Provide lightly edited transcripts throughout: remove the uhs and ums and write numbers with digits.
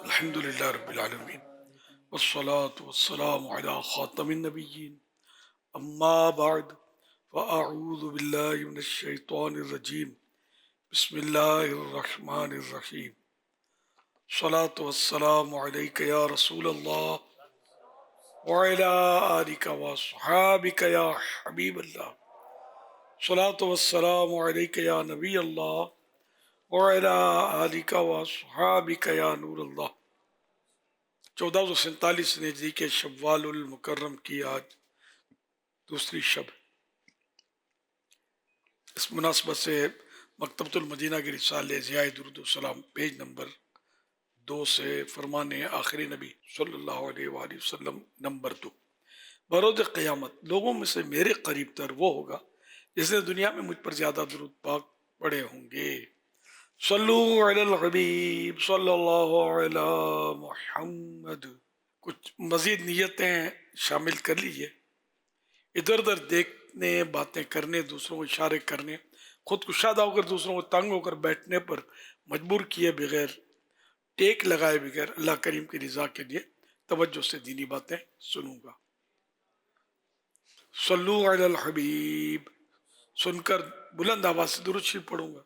الحمدللہ رب العالمین والصلاة والسلام علی خاتم النبیین اما بعد فاعوذ باللہ من الشیطان الرجیم بسم اللہ الرحمن الرحیم الصلاة والسلام علیک یا رسول اللہ وعلی آلک واصحابک یا حبیب اللہ الصلاة والسلام علیک یا نبی اللہ وعلی آلک واصحابک یا نور اللہ۔ 1447 ہجری کے شوال المکرم کی آج دوسری شب، اس مناسبت سے مکتبۃ المدینہ کے رسالے ضیاء درود السلام پیج نمبر 2 سے فرمان آخری نبی صلی اللہ علیہ وآلہ وسلم نمبر 2۔ بروز قیامت لوگوں میں سے میرے قریب تر وہ ہوگا جس نے دنیا میں مجھ پر زیادہ درود پاک پڑھے ہوں گے۔ صلو علی الحبیب صلی اللہ علی محمد۔ کچھ مزید نیتیں شامل کر لیجئے۔ ادھر ادھر دیکھنے، باتیں کرنے، دوسروں کو اشارے کرنے، خود کشادہ ہو کر دوسروں کو تنگ ہو کر بیٹھنے پر مجبور کیے بغیر، ٹیک لگائے بغیر اللہ کریم کی رضا کے لیے توجہ سے دینی باتیں سنوں گا۔ صلو علی الحبیب سن کر بلند آواز سے درود شریف پڑھوں گا۔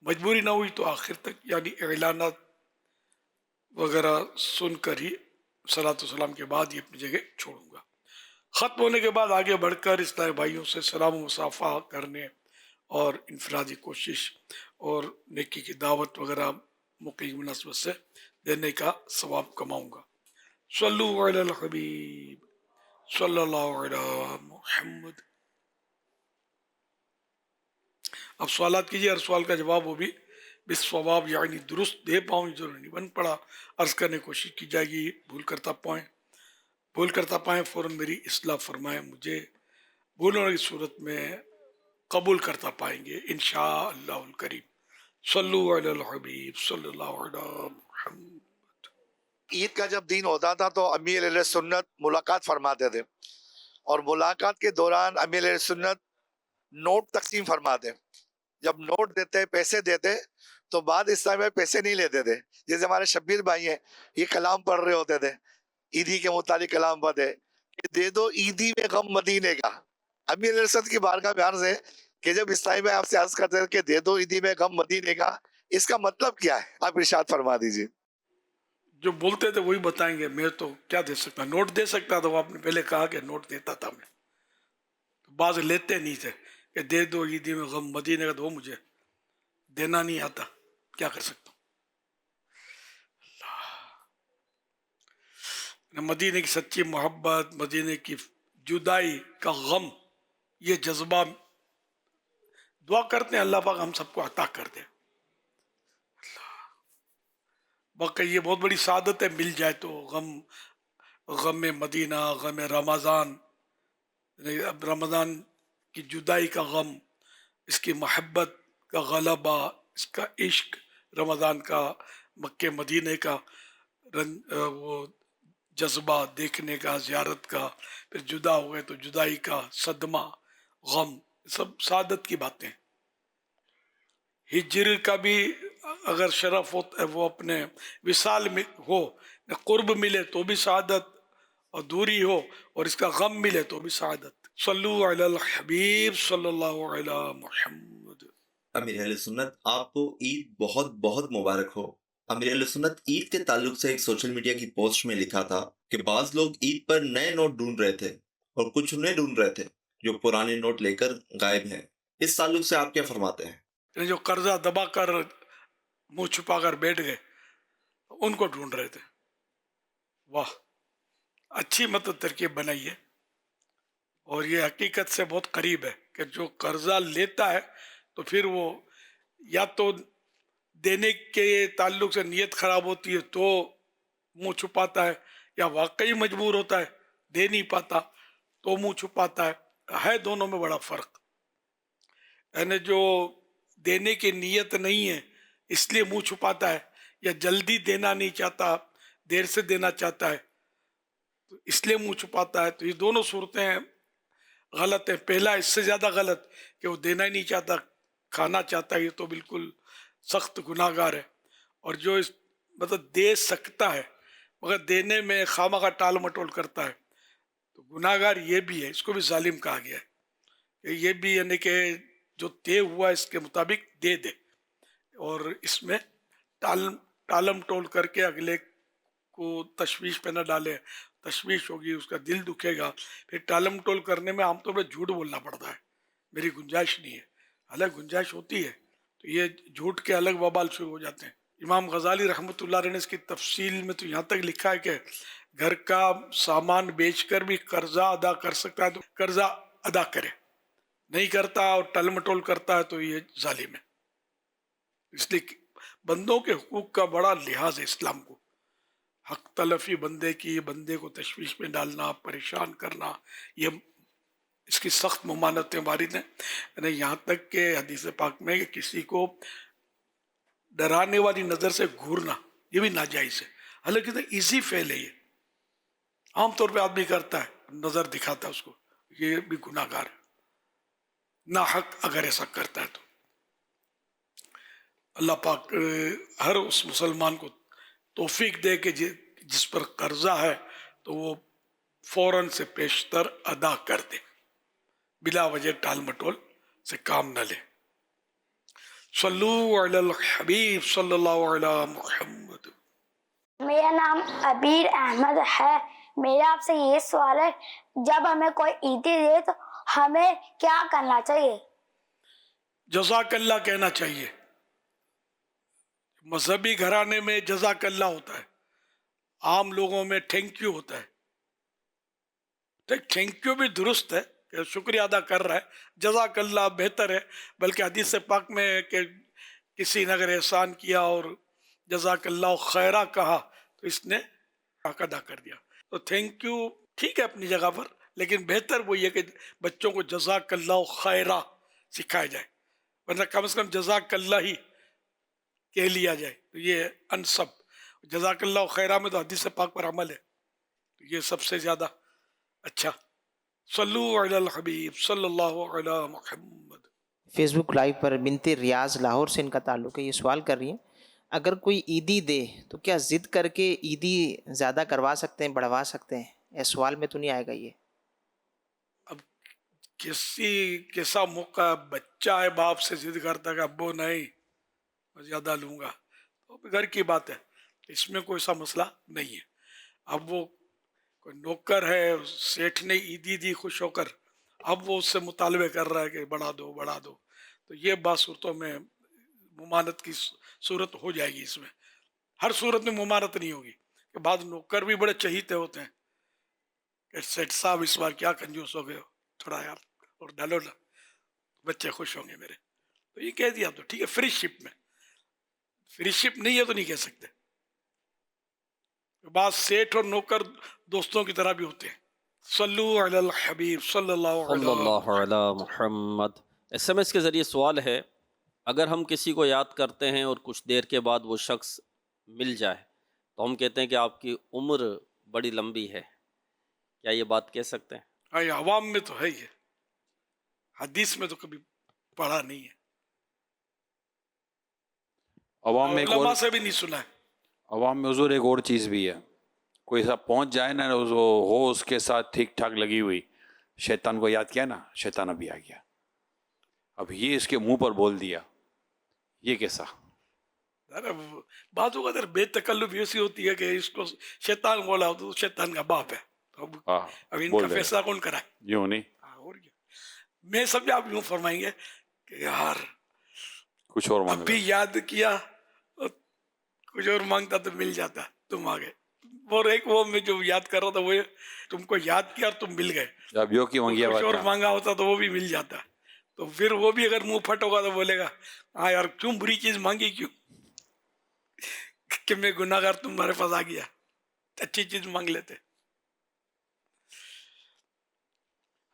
مجبوری نہ ہوئی تو آخر تک یعنی اعلانات وغیرہ سن کر ہی صلاۃ والسلام کے بعد ہی اپنی جگہ چھوڑوں گا۔ ختم ہونے کے بعد آگے بڑھ کر اسلامی بھائیوں سے سلام و مصافحہ کرنے اور انفرادی کوشش اور نیکی کی دعوت وغیرہ موقع کی مناسبت سے دینے کا ثواب کماؤں گا۔ صلو علی الحبیب صلی اللہ علی محمد۔ اب سوالات کیجیے، ہر سوال کا جواب وہ بھی بالصواب یعنی درست دے پاؤں، ضروری نہیں بن پڑا عرض کرنے کی کوشش کی جائے گی۔ بھول کرتا پائیں فوراً میری اصلاح فرمائیں، مجھے بھولنے کی صورت میں قبول کرتا پائیں گے انشاءاللہ الکریم۔ صلو علی الحبیب صلی اللہ علی محمد۔ عید کا جب دن ہوتا تھا تو امیر علیہ سنت ملاقات فرماتے تھے، اور ملاقات کے دوران امیر علیہ سنت نوٹ تقسیم فرماتے۔ جب نوٹ دیتے، پیسے دیتے تو بعد اسلام میں پیسے نہیں لیتے تھے۔ جیسے ہمارے شبیر بھائی ہیں، یہ کلام پڑھ رہے ہوتے تھے، عیدی کے متعلق کلام پڑھتے کہ دے دو عیدی میں غم مدینے کا۔ امیر علیہ سنت کی بارگاہ میں عرض ہے کہ جب اسلامی میں آپ سے عرض کرتے ہیں کہ دے دو عیدی میں غم مدینے کا، اس کا مطلب کیا ہے؟ آپ ارشاد فرما دیجیے۔ جو بولتے تھے وہی بتائیں گے، میں تو کیا دے سکتا، نوٹ دے سکتا تھا، وہ آپ نے پہلے کہا کہ نوٹ دیتا تھا میں، تو بعض لیتے نہیں تھے کہ دے دو عیدی میں غم مدینے کا، تو وہ مجھے دینا نہیں آتا، کیا کر سکتا ہوں۔ مدینے کی سچی محبت، مدینے کی جدائی کا غم، یہ جذبہ دعا کرتے ہیں اللہ پاک ہم سب کو عطا کر دے۔ واقعی یہ بہت بڑی سعادت ہے، مل جائے تو غم مدینہ، غم رمضان، اب رمضان کی جدائی کا غم، اس کی محبت کا غلبہ، اس کا عشق، رمضان کا، مکہ مدینہ کا وہ جذبہ دیکھنے کا، زیارت کا، پھر جدا ہو گئے تو جدائی کا صدمہ، غم، سب سعادت کی باتیں۔ ہجر کا بھی اگر شرف ہو وہ اپنے وصال میں ہو، قرب ملے تو بھی سعادت، اور دوری ہو اور اس کا غم ملے تو بھی سعادت۔ صلو علی الحبیب صلی اللہ علی محمد۔ امیر اہل سنت آپ کو عید بہت بہت مبارک ہو۔ امیر اہل سنت عید کے تعلق سے ایک سوشل میڈیا کی پوسٹ میں لکھا تھا کہ بعض لوگ عید پر نئے نوٹ ڈھونڈ رہے تھے اور کچھ انہیں ڈھونڈ رہے تھے جو پرانے نوٹ لے کر غائب ہیں۔ اس تعلق سے آپ کیا فرماتے ہیں؟ جو قرضہ دبا کر منہ چھپا کر بیٹھ گئے ان کو ڈھونڈ رہے تھے۔ واہ، اچھی مطلب ترکیب بنائی ہے، اور یہ حقیقت سے بہت قریب ہے کہ جو قرضہ لیتا ہے تو پھر وہ یا تو دینے کے تعلق سے نیت خراب ہوتی ہے تو منہ چھپاتا ہے، یا واقعی مجبور ہوتا ہے دے نہیں پاتا تو منہ چھپاتا ہے، ہے دونوں میں بڑا فرق. یعنی جو دینے کی نیت نہیں ہے اس لیے منہ چھپاتا ہے، یا جلدی دینا نہیں چاہتا، دیر سے دینا چاہتا ہے تو اس لیے منہ چھپاتا ہے. تو یہ دونوں صورتیں غلط ہیں. پہلا اس سے زیادہ غلط کہ وہ دینا ہی نہیں چاہتا، کھانا چاہتا ہے، یہ تو بالکل سخت گناہ گار ہے. اور جو مطلب دے سکتا ہے مگر دینے میں خواہ کا ٹال مٹول کرتا ہے تو گناہ گار یہ بھی ہے. اس کو بھی ظالم کہا گیا ہے کہ یہ بھی یعنی کہ جو طے ہوا اس کے مطابق دے دے، اور اس میں ٹالم ٹول کر کے اگلے کو تشویش پہ نہ ڈالے. تشویش ہوگی، اس کا دل دکھے گا. پھر ٹالم ٹول کرنے میں عام طور پہ جھوٹ بولنا پڑتا ہے، میری گنجائش نہیں ہے، حالانکہ گنجائش ہوتی ہے. تو یہ جھوٹ کے الگ وبال شروع ہو جاتے ہیں. امام غزالی رحمۃ اللہ علیہ نے اس کی تفصیل میں تو یہاں تک لکھا ہے کہ گھر کا سامان بیچ کر بھی قرضہ ادا کر سکتا ہے تو قرضہ ادا کرے، نہیں کرتا اور ٹل مٹول کرتا ہے تو یہ ظالم ہے. اس لیے بندوں کے حقوق کا بڑا لحاظ ہے اسلام کو. حق تلفی بندے کی، بندے کو تشویش میں ڈالنا، پریشان کرنا، یہ اس کی سخت ممانتیں وارد ہیں. یعنی یہاں تک کہ حدیث پاک میں کہ کسی کو ڈرانے والی نظر سے گھورنا یہ بھی ناجائز ہے. حالانکہ ایزی فعل ہے، یہ عام طور پہ آدمی کرتا ہے، نظر دکھاتا ہے اس کو، یہ بھی گناہ گار ہے نا حق اگر ایسا کرتا ہے تو. اللہ پاک ہر اس مسلمان کو توفیق دے کہ جس پر قرضہ ہے تو وہ فوراً سے پیشتر ادا کر دے، بلا وجہ ٹال مٹول سے کام نہ لے. صلو علی الحبیب صلی اللہ علی محمد. میرا نام عبیر احمد ہے. میرا آپ سے یہ سوال ہے، جب ہمیں کوئی عیدی دے تو ہمیں کیا کرنا چاہیے؟ جزاک اللہ کہنا چاہیے. مذہبی گھرانے میں جزاک اللہ ہوتا ہے، عام لوگوں میں تھینک یو ہوتا ہے. تھینک یو بھی درست ہے کہ شکریہ ادا کر رہا ہے، جزاک اللہ بہتر ہے. بلکہ حدیث پاک میں ہے کہ کسی نے اگر احسان کیا اور جزاک اللہ خیرہ کہا تو اس نے حق ادا کر دیا. تو تھینک یو ٹھیک ہے اپنی جگہ پر، لیکن بہتر وہ یہ کہ بچوں کو جزاک اللہ خیرہ سکھایا جائے، ورنہ کم از کم جزاک اللہ ہی کہہ لیا جائے تو یہ انسب. جزاک اللہ خیرہ میں تو حدیث پاک پر عمل ہے، تو یہ سب سے زیادہ اچھا. صلو علی الحبیب صلی اللہ علی محمد. فیس بک لائیو پر بنت ریاض لاہور سے ان کا تعلق ہے. یہ سوال کر رہی ہیں، اگر کوئی عیدی دے تو کیا ضد کر کے عیدی زیادہ کروا سکتے ہیں، بڑھوا سکتے ہیں؟ اس سوال میں تو نہیں آئے گا یہ. اب کیسا موقع بچہ ہے باپ سے ضد کرتا کہ ابو نہیں میں زیادہ لوں گا، تو گھر کی بات ہے، اس میں کوئی سا مسئلہ نہیں ہے. اب وہ کوئی نوکر ہے، سیٹھ نے عیدی دی خوش ہو کر، اب وہ اس سے مطالبے کر رہا ہے کہ بڑھا دو بڑھا دو، تو یہ بعض صورتوں میں ممانت کی صورت ہو جائے گی. اس میں ہر صورت میں ممانت نہیں ہوگی کہ بعض نوکر بھی بڑے چہیتے ہوتے ہیں کہ سیٹھ صاحب اس بار کیا کنجوس ہو گئے ہو، تھوڑا یار اور ڈالو نا، بچے خوش ہوں گے میرے. تو یہ کہہ دیا تو ٹھیک ہے. فری شپ میں، فری شپ نہیں ہے تو نہیں کہہ سکتے. بعض سیٹھ اور نوکر دوستوں کی طرح بھی ہوتے ہیں. صلو علی الحبیب صلی اللہ صلی اللہ علیہ. علی محمد. ایس ایم ایس کے ذریعے سوال ہے، اگر ہم کسی کو یاد کرتے ہیں اور کچھ دیر کے بعد وہ شخص مل جائے تو ہم کہتے ہیں کہ آپ کی عمر بڑی لمبی ہے، کیا یہ بات کہہ سکتے ہیں؟ ہاں، عوام میں تو ہے ہی ہے، حدیث میں تو کبھی پڑھا نہیں ہے، عوام میں ایک اور علماء سے بھی نہیں سنا ہے. عوام میں حضور ایک اور چیز بھی ہے، کوئی سا پہنچ جائے نا وہ ہو اس کے ساتھ ٹھیک ٹھاک لگی ہوئی، شیطان کو یاد کیا نا، شیطان ابھی آ گیا، اب یہ اس کے منہ پر بول دیا، یہ کیسا؟ بعض اوقات بے تکلف ایسی ہوتی ہے کہ اس کو شیطان بولا تو شیطان کا باپ ہے، تو اب ان کا فیصلہ کون کرائے؟ یوں نہیں، اور کیا. میں سمجھا آپ یوں فرمائیں گے کہ یار کچھ اور مانگ ابھی یاد کیا اور کچھ اور مانگتا تو مل جاتا، تم آ گئے. اور ایک وہ میں جو یاد کر رہا تھا وہ تم کو یاد کیا اور تم مل گئے، اب یو کی منگیا کچھ اور بات مانگا ہوتا تو وہ بھی مل جاتا. تو پھر وہ بھی اگر منہ پھٹ ہوگا تو بولے گا ہاں یار کیوں بری چیز مانگی، کیوں کہ میں گناہ گار تمہارے پاس آ گیا، اچھی چیز مانگ لیتے.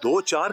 2-4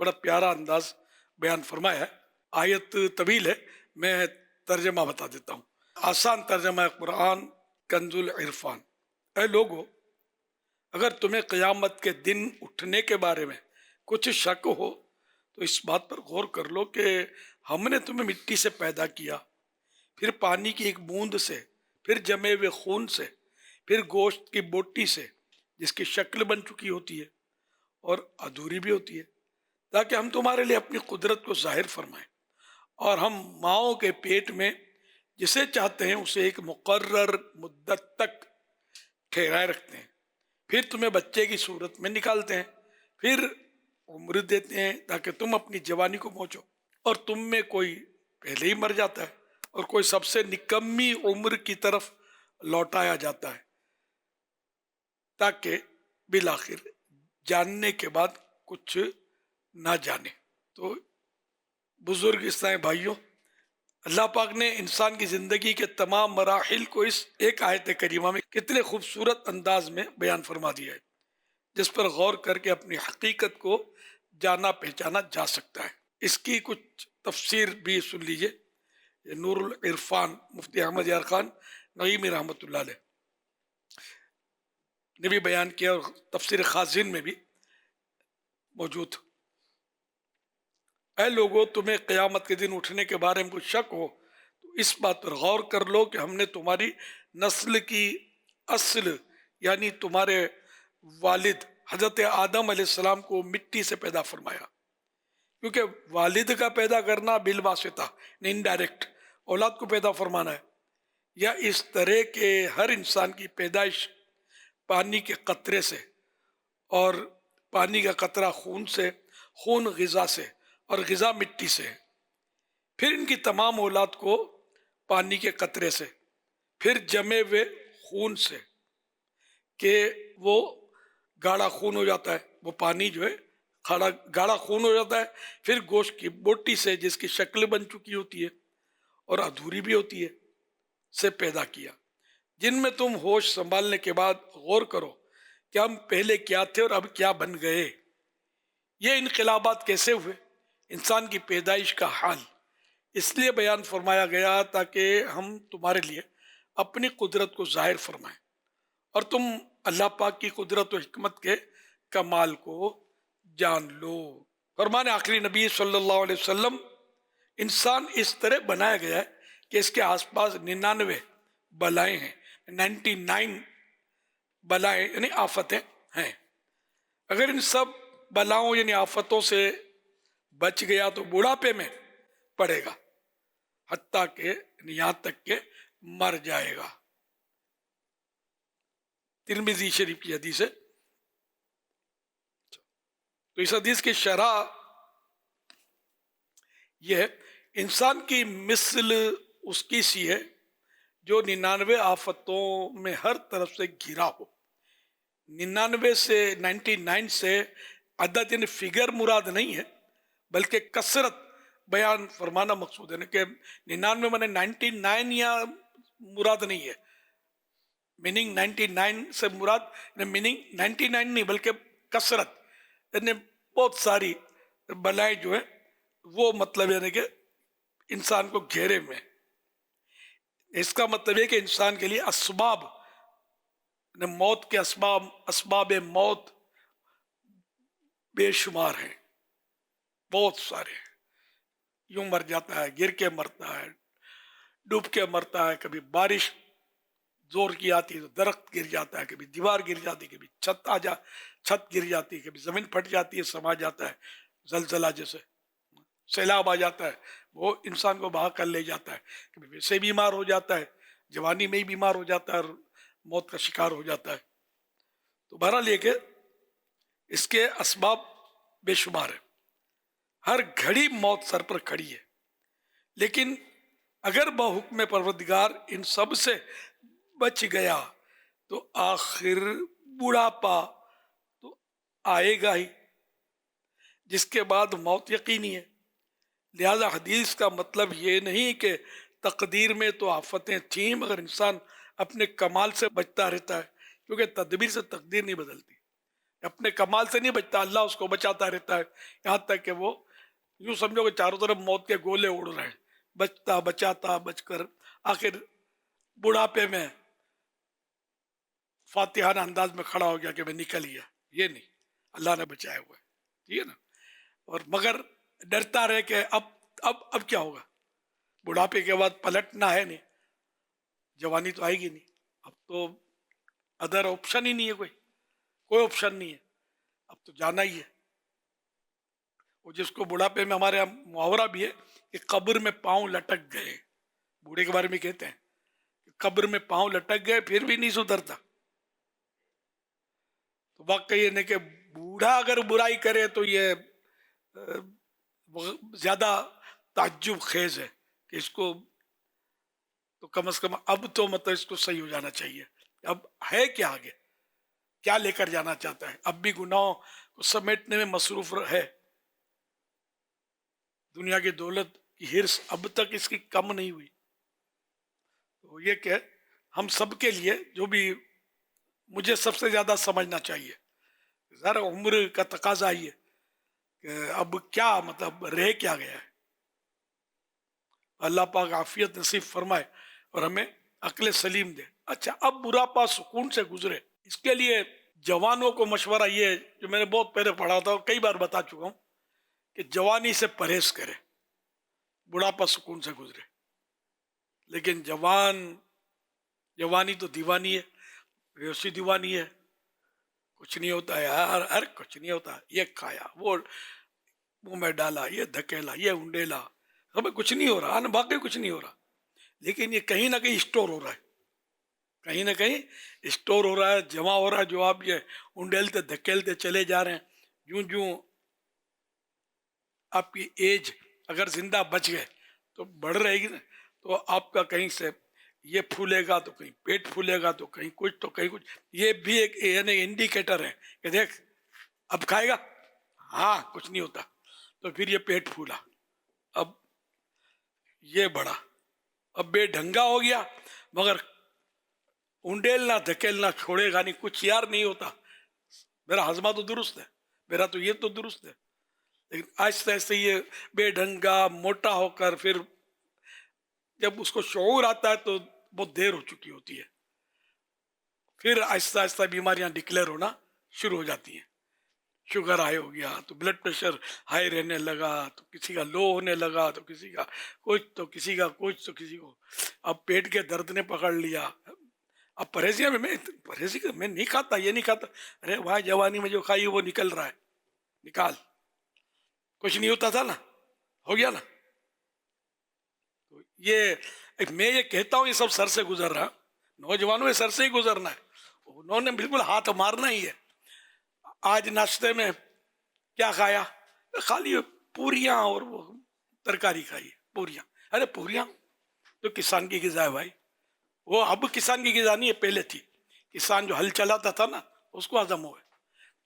بڑا پیارا انداز بیان فرمایا ہے. آیت طویل ہے, میں ترجمہ بتا دیتا ہوں. آسان ترجمہ ہے قرآن کنز العرفان. اے لوگو, اگر تمہیں قیامت کے دن اٹھنے کے بارے میں کچھ شک ہو تو اس بات پر غور کر لو کہ ہم نے تمہیں مٹی سے پیدا کیا, پھر پانی کی ایک بوند سے, پھر جمے ہوئے خون سے, پھر گوشت کی بوٹی سے جس کی شکل بن چکی ہوتی ہے اور ادھوری بھی ہوتی ہے, تاکہ ہم تمہارے لیے اپنی قدرت کو ظاہر فرمائیں. اور ہم ماؤں کے پیٹ میں جسے چاہتے ہیں اسے ایک مقرر مدت تک ٹھہرائے رکھتے ہیں, پھر تمہیں بچے کی صورت میں نکالتے ہیں, پھر عمر دیتے ہیں تاکہ تم اپنی جوانی کو پہنچو, اور تم میں کوئی پہلے ہی مر جاتا ہے اور کوئی سب سے نکمی عمر کی طرف لوٹایا جاتا ہے, تاکہ بالآخر جاننے کے بعد کچھ نہ جانے. تو بزرگ اسلام بھائیوں, اللہ پاک نے انسان کی زندگی کے تمام مراحل کو اس ایک آیت کریمہ میں کتنے خوبصورت انداز میں بیان فرما دیا ہے, جس پر غور کر کے اپنی حقیقت کو جانا پہچانا جا سکتا ہے. اس کی کچھ تفسیر بھی سن لیجئے. نور العرفان مفتی احمد یار خان نعیمی رحمۃ اللہ علیہ نے بھی بیان کیا, اور تفسیر خازن میں بھی موجود. اے لوگو, تمہیں قیامت کے دن اٹھنے کے بارے میں کچھ شک ہو تو اس بات پر غور کر لو کہ ہم نے تمہاری نسل کی اصل یعنی تمہارے والد حضرت آدم علیہ السلام کو مٹی سے پیدا فرمایا, کیونکہ والد کا پیدا کرنا بالواسطہ انڈائریکٹ اولاد کو پیدا فرمانا ہے, یا اس طرح کہ ہر انسان کی پیدائش پانی کے قطرے سے, اور پانی کا قطرہ خون سے, خون غذا سے, اور غذا مٹی سے, پھر ان کی تمام اولاد کو پانی کے قطرے سے, پھر جمے ہوئے خون سے کہ وہ گاڑھا خون ہو جاتا ہے, وہ پانی جو ہے گاڑھا خون ہو جاتا ہے, پھر گوشت کی بوٹی سے جس کی شکل بن چکی ہوتی ہے اور ادھوری بھی ہوتی ہے سے پیدا کیا, جن میں تم ہوش سنبھالنے کے بعد غور کرو کہ ہم پہلے کیا تھے اور اب کیا بن گئے. یہ انقلابات کیسے ہوئے؟ انسان کی پیدائش کا حال اس لیے بیان فرمایا گیا تاکہ ہم تمہارے لیے اپنی قدرت کو ظاہر فرمائیں اور تم اللہ پاک کی قدرت و حکمت کے کمال کو جان لو. فرمان آخری نبی صلی اللہ علیہ وسلم, انسان اس طرح بنایا گیا ہے کہ اس کے آس پاس 99 بلائیں ہیں, 99 بلائیں یعنی آفتیں ہیں. اگر ان سب بلاؤں یعنی آفتوں سے بچ گیا تو بڑھاپے میں پڑے گا, حتیٰ کہ یہاں تک کہ مر جائے گا. ترمذی شریف کی حدیث ہے. تو اس حدیث کی شرح یہ ہے, انسان کی مثل اس کی سی ہے جو 99 آفتوں میں ہر طرف سے گھرا ہو. 99 سے 99 سے عدد یعنی فگر مراد نہیں ہے, بلکہ کثرت بیان فرمانا مقصود ہے کہ 99 مانے 99 یا مراد نہیں ہے. میننگ 99 سے مراد میننگ 99 نہیں بلکہ کثرت, یعنی بہت ساری بلائیں جو ہیں وہ مطلب یعنی کہ انسان کو گھیرے میں. اس کا مطلب ہے کہ انسان کے لیے اسباب موت کے اسباب موت بے شمار ہیں, بہت سارے ہیں. یوں مر جاتا ہے, گر کے مرتا ہے, ڈوب کے مرتا ہے, کبھی بارش زور کی آتی ہے تو درخت گر جاتا ہے, کبھی دیوار گر جاتی ہے, کبھی چھت گر جاتی ہے, کبھی زمین پھٹ جاتی ہے, سما جاتا ہے, زلزلہ جیسے سیلاب آ جاتا ہے وہ انسان کو بہا کر لے جاتا ہے, کبھی ویسے بیمار ہو جاتا ہے, جوانی میں ہی بیمار ہو جاتا ہے اور موت کا شکار ہو جاتا ہے. تو بہرحال یہ کہ اس کے اسباب بے شمار ہیں, ہر گھڑی موت سر پر کھڑی ہے. لیکن اگر بحکم پروردگار ان سب سے بچ گیا تو آخر بڑھاپا تو آئے گا ہی, جس کے بعد موت یقینی ہے. لہذا حدیث کا مطلب یہ نہیں کہ تقدیر میں تو آفتیں تھیں مگر انسان اپنے کمال سے بچتا رہتا ہے, کیونکہ تدبیر سے تقدیر نہیں بدلتی. اپنے کمال سے نہیں بچتا, اللہ اس کو بچاتا رہتا ہے, یہاں تک کہ وہ یوں سمجھو کہ چاروں طرف موت کے گولے اڑ رہے ہیں, بچتا بچاتا بچ کر آخر بڑھاپے میں فاتحانہ انداز میں کھڑا ہو گیا کہ میں نکل گیا. یہ نہیں, اللہ نے بچایا ہوا ہے, ٹھیک ہے نا. اور مگر ڈرتا رہے کہ اب کیا ہوگا, بڑھاپے کے بعد پلٹنا ہے نہیں, جوانی تو آئے گی نہیں, اب تو ادر آپشن ہی نہیں ہے, کوئی آپشن نہیں ہے, اب تو جانا ہی ہے. وہ جس کو بڑھاپے میں ہمارے یہاں محاورہ بھی ہے کہ قبر میں پاؤں لٹک گئے, بوڑھے کے بارے میں کہتے ہیں کہ قبر میں پاؤں لٹک گئے پھر بھی نہیں سدھرتا. تو واقعی یہ نہیں کہ بوڑھا اگر برائی کرے تو یہ زیادہ تعجب خیز ہے کہ اس کو تو کم از کم اب تو مطلب اس کو صحیح ہو جانا چاہیے. اب ہے کیا آگے, کیا لے کر جانا چاہتا ہے, اب بھی گناہوں کو سمیٹنے میں مصروف ہے. دنیا کی دولت کی ہرس اب تک اس کی کم نہیں ہوئی. تو یہ کہ ہم سب کے لیے جو بھی مجھے سب سے زیادہ سمجھنا چاہیے, ذرا عمر کا تقاضا ہی ہے کہ اب کیا مطلب رہ کیا گیا ہے. اللہ پاک عافیت نصیب فرمائے اور ہمیں عقل سلیم دے. اچھا, اب بڑھاپا سکون سے گزرے, اس کے لیے جوانوں کو مشورہ یہ ہے جو میں نے بہت پہلے پڑھا تھا اور کئی بار بتا چکا ہوں کہ جوانی سے پرہیز کرے, بڑھاپا سکون سے گزرے. لیکن جوانی تو دیوانی ہے, ویسی دیوانی ہے, کچھ نہیں ہوتا ہے یار, کچھ نہیں ہوتا, یہ کھایا, وہ منہ میں ڈالا, یہ دھکیلا, یہ انڈیلا, ہمیں کچھ نہیں ہو رہا, باقی کچھ نہیں ہو رہا. لیکن یہ کہیں نہ کہیں اسٹور ہو رہا ہے, کہیں نہ کہیں اسٹور ہو رہا ہے, جمع ہو رہا ہے. جو آپ یہ انڈیلتے دھکیلتے چلے جا رہے ہیں, جوں آپ کی ایج اگر زندہ بچ گئے تو بڑھ رہے گی نا, تو آپ کا کہیں سے یہ پھولے گا تو کہیں پیٹ پھولے گا, تو کہیں کچھ تو کہیں کچھ. یہ بھی ایک یعنی انڈیکیٹر ہے کہ دیکھ اب کھائے گا, ہاں کچھ نہیں ہوتا, تو پھر یہ پیٹ پھولا, اب یہ بڑا, اب بے ڈھنگا ہو گیا, مگر انڈیلنا دھکیلنا چھوڑے گا نہیں, کچھ یار نہیں ہوتا. میرا ہضمہ تو درست ہے, میرا تو یہ تو درست ہے, لیکن آہستہ آہستہ یہ بے ڈھنگا موٹا ہو کر پھر جب اس کو شعور آتا ہے تو بہت دیر ہو چکی ہوتی ہے. پھر آہستہ آہستہ بیماریاں ڈکلیئر ہونا شروع ہو جاتی ہیں. شوگر ہائی ہو گیا تو بلڈ پریشر ہائی رہنے لگا, تو کسی کا لو ہونے لگا, تو کسی کا کچھ تو کسی کا کچھ تو کسی کو اب پیٹ کے درد نے پکڑ لیا. اب پرہیزیاں میں نہیں کھاتا, یہ نہیں کھاتا, ارے وہاں جوانی میں جو کھائی وہ نکل رہا ہے, نکال, کچھ نہیں ہوتا تھا نا, ہو گیا نا. تو یہ میں یہ کہتا ہوں, یہ سب سر سے گزر رہا, نوجوانوں کے سر سے ہی گزرنا ہے, انہوں نے بالکل ہاتھ مارنا ہی ہے. آج ناشتے میں کیا کھایا, خالی پوریاں اور وہ ترکاری کھائی, پوریاں. ارے پوریاں تو کسان کی غذا ہے بھائی, وہ اب کسان کی غذا نہیں ہے, پہلے تھی. کسان جو ہل چلاتا تھا نا اس کو ہضم ہو,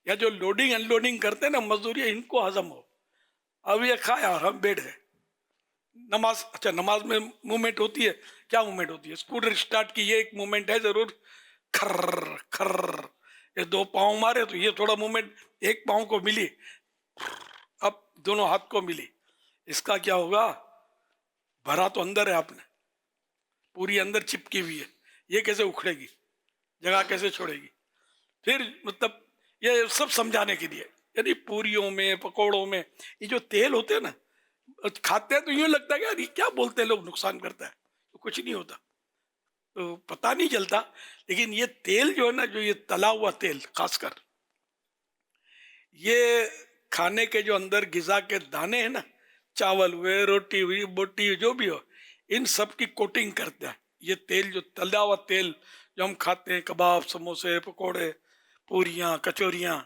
یا جو لوڈنگ ان لوڈنگ کرتے ہیں نا مزدوری, ان کو ہضم ہو. اب یہ کھایا اور ہم بیٹھ گئے. نماز, اچھا نماز میں موومنٹ ہوتی ہے, کیا موومنٹ ہوتی ہے, اسکوٹر اسٹارٹ کی یہ ایک موومنٹ ہے ضرور, کھر کھر, یہ دو پاؤں مارے تو یہ تھوڑا موومنٹ ایک پاؤں کو ملی, اب دونوں ہاتھ کو ملی. اس کا کیا ہوگا, بھرا تو اندر ہے آپ نے, پوری اندر چپکی ہوئی ہے, یہ کیسے اکھڑے گی, جگہ کیسے چھوڑے گی. پھر مطلب یہ سب سمجھانے کے لیے, یعنی پوریوں میں پکوڑوں میں یہ جو تیل ہوتے ہیں نا, کھاتے ہیں تو یوں لگتا ہے کہ یار کیا بولتے ہیں لوگ, نقصان کرتا ہے, تو کچھ نہیں ہوتا, تو پتہ نہیں چلتا. لیکن یہ تیل جو ہے نا, جو یہ تلا ہوا تیل خاص کر, یہ کھانے کے جو اندر غذا کے دانے ہیں نا, چاول ہوئے, روٹی ہوئی, بوٹی جو بھی ہو, ان سب کی کوٹنگ کرتا ہے یہ تیل. جو تلا ہوا تیل جو ہم کھاتے ہیں, کباب, سموسے, پکوڑے, پوریاں, کچوریاں,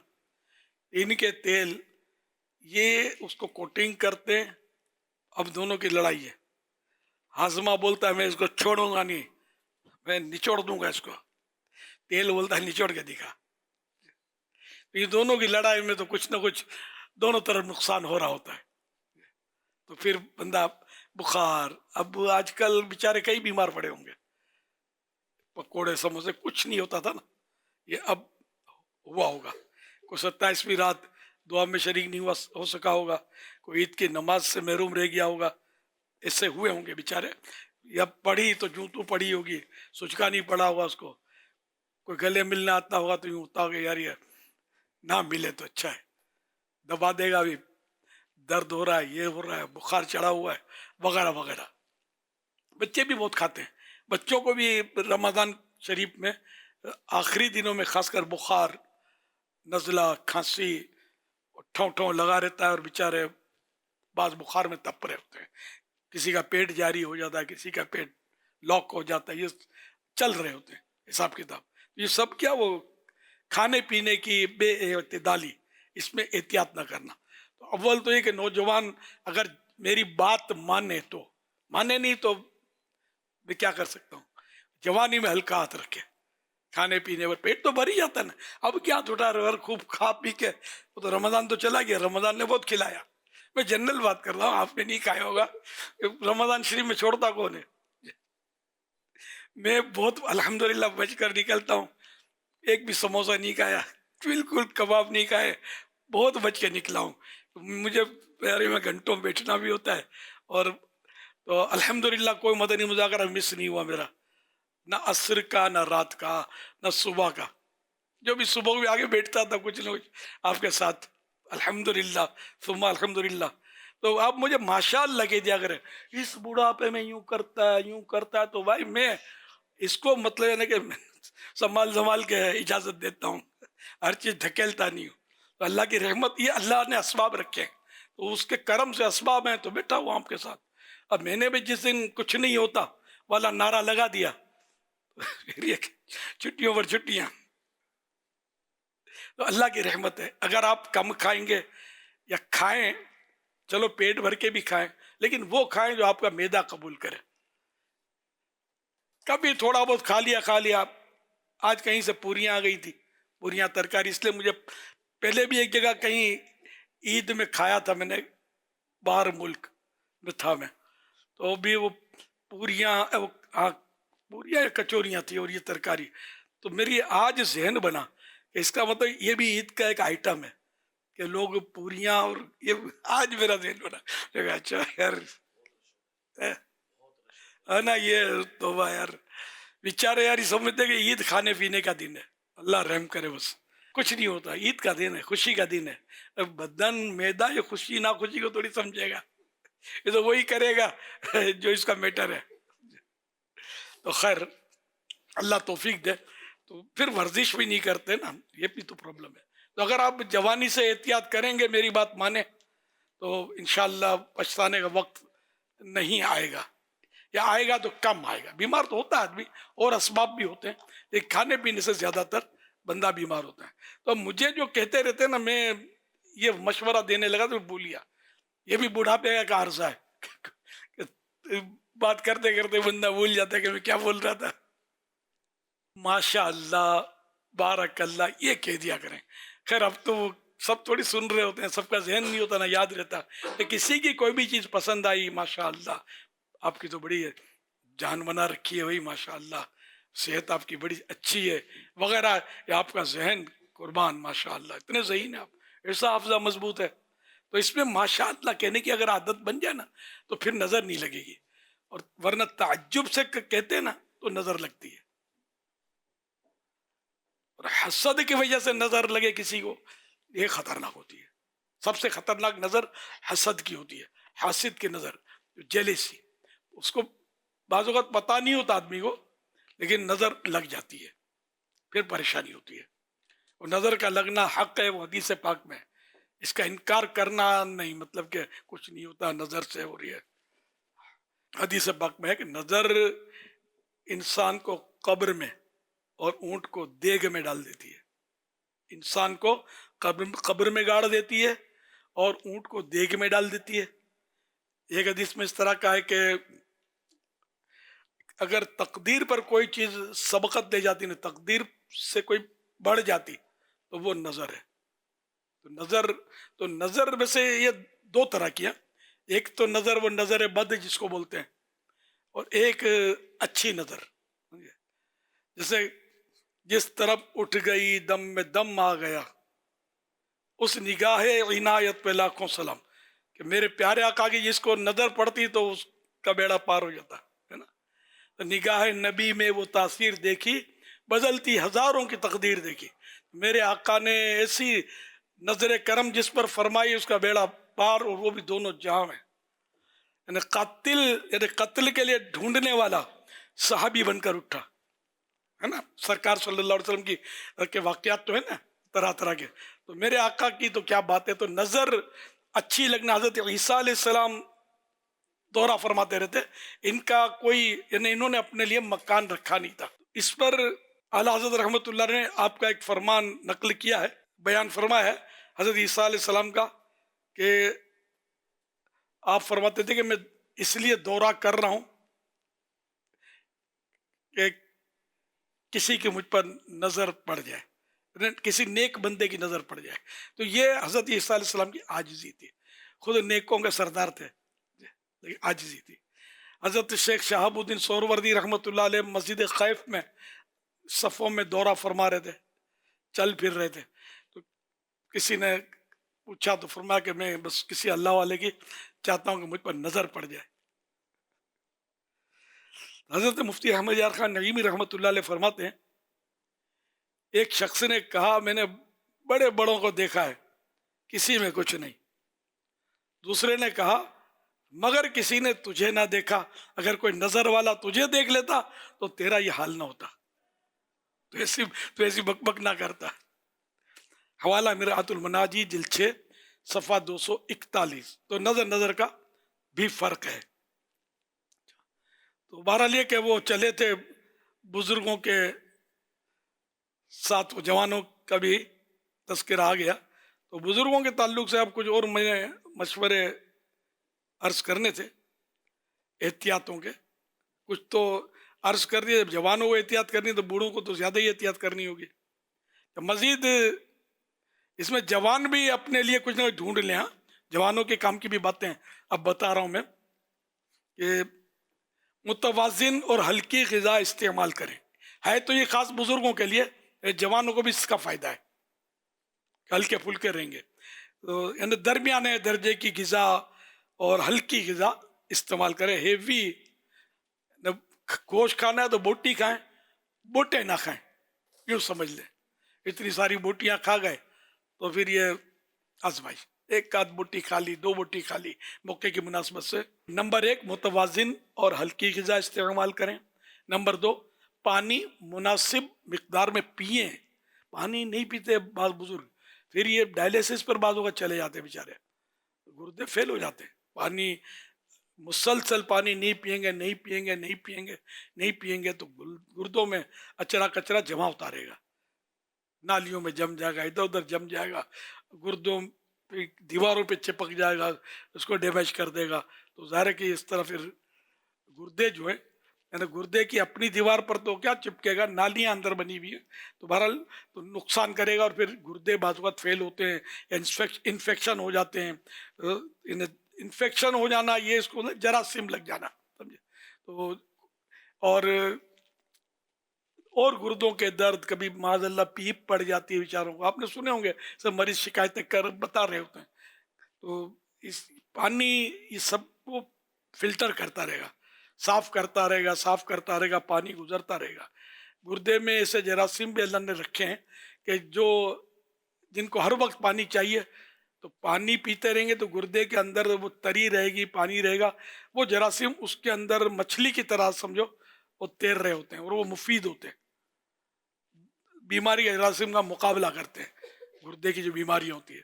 ان کے تیل یہ اس کو کوٹنگ کرتے ہیں. اب دونوں کی لڑائی ہے. ہاضمہ بولتا ہے میں اس کو چھوڑوں گا نہیں, میں نچوڑ دوں گا اس کو. تیل بولتا ہے نچوڑ کے دکھا. یہ دونوں کی لڑائی میں تو کچھ نہ کچھ دونوں طرف نقصان ہو رہا ہوتا ہے. تو پھر بندہ بخار, اب آج کل بیچارے کئی بیمار پڑے ہوں گے. پکوڑے سموسے کچھ نہیں ہوتا تھا نا, یہ اب ہوا ہوگا. کوئی 27ویں رات دعا میں شریک نہیں ہو سکا ہوگا, کوئی عید کی نماز سے محروم رہ گیا ہوگا, اس سے ہوئے ہوں گے بیچارے. یا پڑھی تو جوں تو پڑھی ہوگی, سچکا نہیں پڑا ہوگا اس کو, کوئی گلے ملنا آتا ہوگا تو یوں ہوتا ہوگا یار یہ نہ ملے تو اچھا ہے, دبا دے گا, ابھی درد ہو رہا ہے, یہ ہو رہا ہے, بخار چڑھا ہوا ہے وغیرہ وغیرہ. بچے بھی بہت کھاتے ہیں, بچوں کو بھی رمضان شریف میں آخری دنوں میں خاص کر بخار, نزلہ, کھانسی, ٹھوں ٹھوں لگا رہتا ہے, اور بیچارے بعض بخار میں تپ رہے ہوتے ہیں, کسی کا پیٹ جاری ہو جاتا ہے, کسی کا پیٹ لاک ہو جاتا ہے, یہ چل رہے ہوتے ہیں حساب کتاب. یہ سب کیا وہ کھانے پینے کی بے اعتدالی, اس میں احتیاط نہ کرنا. تو اول تو یہ کہ نوجوان اگر میری بات مانے تو مانے, نہیں تو میں کیا کر سکتا ہوں. جوانی میں ہلکا ہاتھ رکھے, کھانے پینے پر پیٹ تو بھر ہی جاتا ہے نا. اب کیا چھوٹا رہا خوب کھا پی کے, وہ تو رمضان تو چلا گیا, رمضان نے بہت کھلایا. میں جنرل بات کر رہا ہوں, آپ نے نہیں کھایا ہوگا, رمضان شریف میں چھوڑتا کون ہے. میں بہت الحمدللہ بچ کر نکلتا ہوں, ایک بھی سموسہ نہیں کھایا, بالکل کباب نہیں کھائے, بہت بچ کے نکلا ہوں. مجھے پیارے میں گھنٹوں بیٹھنا بھی ہوتا ہے, اور تو الحمدللہ کوئی مدنی مذاکرہ مس نہیں ہوا میرا, نہ عصر کا, نہ رات کا, نہ صبح کا. جو بھی صبح بھی آگے بیٹھتا تھا کچھ نہ کچھ آپ کے ساتھ, الحمدللہ ثم الحمدللہ. تو آپ مجھے ماشاء اللہ کہہ دیا کریں, اس بڑھاپے میں یوں کرتا ہے یوں کرتا ہے, تو بھائی میں اس کو مطلب ہے نا کہ سنبھال کے اجازت دیتا ہوں, ہر چیز دھکیلتا نہیں ہوں. تو اللہ کی رحمت, یہ اللہ نے اسباب رکھے ہیں, تو اس کے کرم سے اسباب ہیں, تو بیٹھا ہوں آپ کے ساتھ. اب میں نے بھی جس دن کچھ نہیں ہوتا والا نعرہ لگا دیا, چھٹیوں پر چھٹیاں, تو اللہ کی رحمت ہے. اگر آپ کم کھائیں گے یا کھائیں, چلو پیٹ بھر کے بھی کھائیں, لیکن وہ کھائیں جو آپ کا معدہ قبول کرے. کبھی تھوڑا بہت کھا لیا. آج کہیں سے پوریاں آ گئی تھی, پوریاں ترکاری, اس لیے مجھے پہلے بھی ایک جگہ کہیں عید میں کھایا تھا میں نے, باہر ملک میں تھا میں, تو بھی وہ پوریاں یا کچوریاں تھی اور یہ ترکاری. تو میری آج ذہن بنا کہ اس کا مطلب یہ بھی عید کا ایک آئٹم ہے کہ لوگ پوریاں, اور یہ آج میرا ذہن بنا. اچھا یار ہے نا, یہ توبہ یار, بیچارے یار یہ سمجھتے کہ عید کھانے پینے کا دن ہے. اللہ رحم کرے, بس کچھ نہیں ہوتا. عید کا دن ہے, خوشی کا دن ہے. بدن معدہ یہ خوشی نہ خوشی کو تھوڑی سمجھے گا, یہ تو وہی کرے گا جو اس کا میٹر ہے. تو خیر اللہ توفیق دے. تو پھر ورزش بھی نہیں کرتے نا, یہ بھی تو پرابلم ہے. تو اگر آپ جوانی سے احتیاط کریں گے, میری بات مانیں, تو انشاءاللہ پچھتانے کا وقت نہیں آئے گا, یا آئے گا تو کم آئے گا. بیمار تو ہوتا ہے آدمی, اور اسباب بھی ہوتے ہیں, لیکن کھانے پینے سے زیادہ تر بندہ بیمار ہوتا ہے. تو مجھے جو کہتے رہتے ہیں نا, میں یہ مشورہ دینے لگا تو بھول گیا. یہ بھی بڑھاپے کا عرضہ ہے, بات کرتے کرتے بندہ بھول جاتا ہے کہ میں کیا بول رہا تھا. ماشاء اللہ, بارک اللہ, یہ کہہ دیا کریں. خیر اب تو سب تھوڑی سن رہے ہوتے ہیں, سب کا ذہن نہیں ہوتا نا, یاد رہتا. کہ کسی کی کوئی بھی چیز پسند آئی, ماشاء اللہ آپ کی تو بڑی جان بنا رکھی ہے, وہی ماشاء اللہ صحت آپ کی بڑی اچھی ہے وغیرہ, یا آپ کا ذہن قربان ماشاء اللہ اتنے ذہین ہیں آپ, ایسا حافظہ مضبوط ہے. تو اس میں ماشاء اللہ کہنے کی اگر عادت بن جائے نا, تو پھر نظر نہیں لگے گی. اور ورنہ تعجب سے کہتے ہیں نا تو نظر لگتی ہے, اور حسد کی وجہ سے نظر لگے کسی کو, یہ خطرناک ہوتی ہے. سب سے خطرناک نظر حسد کی ہوتی ہے, حاسد کی نظر, جیلیسی. اس کو بعض اوقات پتہ نہیں ہوتا آدمی کو, لیکن نظر لگ جاتی ہے, پھر پریشانی ہوتی ہے. اور نظر کا لگنا حق ہے, وہ حدیث پاک میں, اس کا انکار کرنا نہیں, مطلب کہ کچھ نہیں ہوتا نظر سے ہو رہی ہے. حدیث پاک میں ہے کہ نظر انسان کو قبر میں اور اونٹ کو دیگ میں ڈال دیتی ہے. انسان کو قبر میں گاڑ دیتی ہے اور اونٹ کو دیگ میں ڈال دیتی ہے. ایک حدیث میں اس طرح کا ہے کہ اگر تقدیر پر کوئی چیز سبقت دے جاتی, نہیں تقدیر سے کوئی بڑھ جاتی, تو وہ نظر ہے. تو نظر میں سے یہ دو طرح کی ہے. ایک تو نظر, وہ نظر بد جس کو بولتے ہیں, اور ایک اچھی نظر. جیسے جس طرف اٹھ گئی دم میں دم آ گیا, اس نگاہ عنایت پہ لاکھوں سلام کہ میرے پیارے آقا کی جس کو نظر پڑتی تو اس کا بیڑا پار ہو جاتا ہے نا. تو نگاہ نبی میں وہ تاثیر دیکھی, بدلتی ہزاروں کی تقدیر دیکھی. میرے آقا نے ایسی نظر کرم جس پر فرمائی اس کا بیڑا پار, اور وہ بھی دونوں جہاں میں. یعنی قاتل یعنی قتل کے لیے ڈھونڈنے والا صحابی بن کر اٹھا ہے نا. سرکار صلی اللہ علیہ وسلم کے واقعات تو ہے نا طرح طرح کے. تو میرے آقا کی تو کیا بات ہے. تو نظر اچھی لگنا, حضرت عیسیٰ علیہ السلام دورہ فرماتے رہتے, ان کا کوئی یعنی انہوں نے اپنے لیے مکان رکھا نہیں تھا. اس پر اعلیٰ حضرت رحمۃ اللہ نے آپ کا ایک فرمان نقل کیا ہے, بیان فرمایا ہے حضرت عیسیٰ علیہ السلام کا, کہ آپ فرماتے تھے کہ میں اس لیے دورہ کر رہا ہوں کہ کسی کی مجھ پر نظر پڑ جائے, کسی نیک بندے کی نظر پڑ جائے. تو یہ حضرت عیسیٰ علیہ السلام کی عاجزی تھی. خود نیکوں کے سردار تھے لیکن عاجزی تھی. حضرت شیخ شہاب الدین سہروردی رحمۃ اللہ علیہ مسجد خیف میں صفوں میں دورہ فرما رہے تھے, چل پھر رہے تھے. تو کسی نے پوچھا تو فرمایا کہ میں بس کسی اللہ والے کی چاہتا ہوں کہ مجھ پر نظر پڑ جائے. حضرت مفتی احمد یار خان نعیمی رحمۃ اللہ علیہ فرماتے ہیں, ایک شخص نے کہا میں نے بڑے بڑوں کو دیکھا ہے کسی میں کچھ نہیں. دوسرے نے کہا مگر کسی نے تجھے نہ دیکھا, اگر کوئی نظر والا تجھے دیکھ لیتا تو تیرا یہ حال نہ ہوتا. تو ایسی بک بک نہ کرتا. حوالہ مرآت المناجی جلد 6 صفحہ 241. تو نظر کا بھی فرق ہے. تو بہرحال یہ کہ وہ چلے تھے بزرگوں کے ساتھ, جوانوں کا بھی تذکرہ آ گیا. تو بزرگوں کے تعلق سے اب کچھ اور میں مشورے عرض کرنے تھے احتیاطوں کے. کچھ تو عرض کر دیے, جوانوں کو احتیاط کرنی تو بوڑھوں کو تو زیادہ ہی احتیاط کرنی ہوگی. مزید اس میں جوان بھی اپنے لیے کچھ نہ کچھ ڈھونڈ لیں. ہاں, جوانوں کے کام کی بھی باتیں اب بتا رہا ہوں میں, کہ متوازن اور ہلکی غذا استعمال کریں. ہے تو یہ خاص بزرگوں کے لیے, جوانوں کو بھی اس کا فائدہ ہے, ہلکے پھلکے رہیں گے. تو یعنی درمیانے درجے کی غذا اور ہلکی غذا استعمال کریں. ہیوی گوشت کھانا ہے تو بوٹی کھائیں, بوٹے نہ کھائیں, یوں سمجھ لیں. اتنی ساری بوٹیاں کھا گئے تو پھر یہ آزمائش, ایک آدھ بوٹی کھا لی, 2 بوٹی کھا لی موقع کی مناسبت سے. نمبر 1 متوازن اور ہلکی غذا استعمال کریں. نمبر 2 پانی مناسب مقدار میں پئیں. پانی نہیں پیتے بعض بزرگ, پھر یہ ڈائلیسس پر بعض اوقات چلے جاتے بیچارے, گردے فیل ہو جاتے. پانی مسلسل پانی نہیں پئیں گے تو گردوں میں اچرا کچرا جمع ہوتا رہے گا, نالیوں میں جم جائے گا, ادھر ادھر جم جائے گا, گردوں پہ دیواروں پہ چپک جائے گا, اس کو ڈیمیج کر دے گا. تو ظاہر ہے کہ اس طرح پھر گردے جو ہیں, یعنی گردے کی اپنی دیوار پر تو کیا چپکے گا, نالیاں اندر بنی ہوئی ہیں, تو بہرحال تو نقصان کرے گا. اور پھر گردے بعض اوقات فیل ہوتے ہیں, انفیکشن ہو جاتے ہیں. انفیکشن ہو جانا یہ اس کو جراثیم لگ جانا, سمجھے. تو اور گردوں کے درد, کبھی معاذ اللہ پیپ پڑ جاتی ہے بیچاروں کو, آپ نے سنے ہوں گے سب مریض شکایتیں کر بتا رہے ہوتے ہیں. تو اس پانی یہ سب کو فلٹر کرتا رہے گا, صاف کرتا رہے گا, پانی گزرتا رہے گا. گردے میں ایسے جراثیم بھی اللہ نے رکھے ہیں کہ جن کو ہر وقت پانی چاہیے, تو پانی پیتے رہیں گے تو گردے کے اندر وہ تری رہے گی, پانی رہے گا. وہ جراثیم اس کے اندر مچھلی کی طرح سمجھو وہ تیر رہے ہوتے ہیں, اور وہ مفید ہوتے ہیں, بیماری جراثیم کا مقابلہ کرتے ہیں, گردے کی جو بیماریاں ہوتی ہے.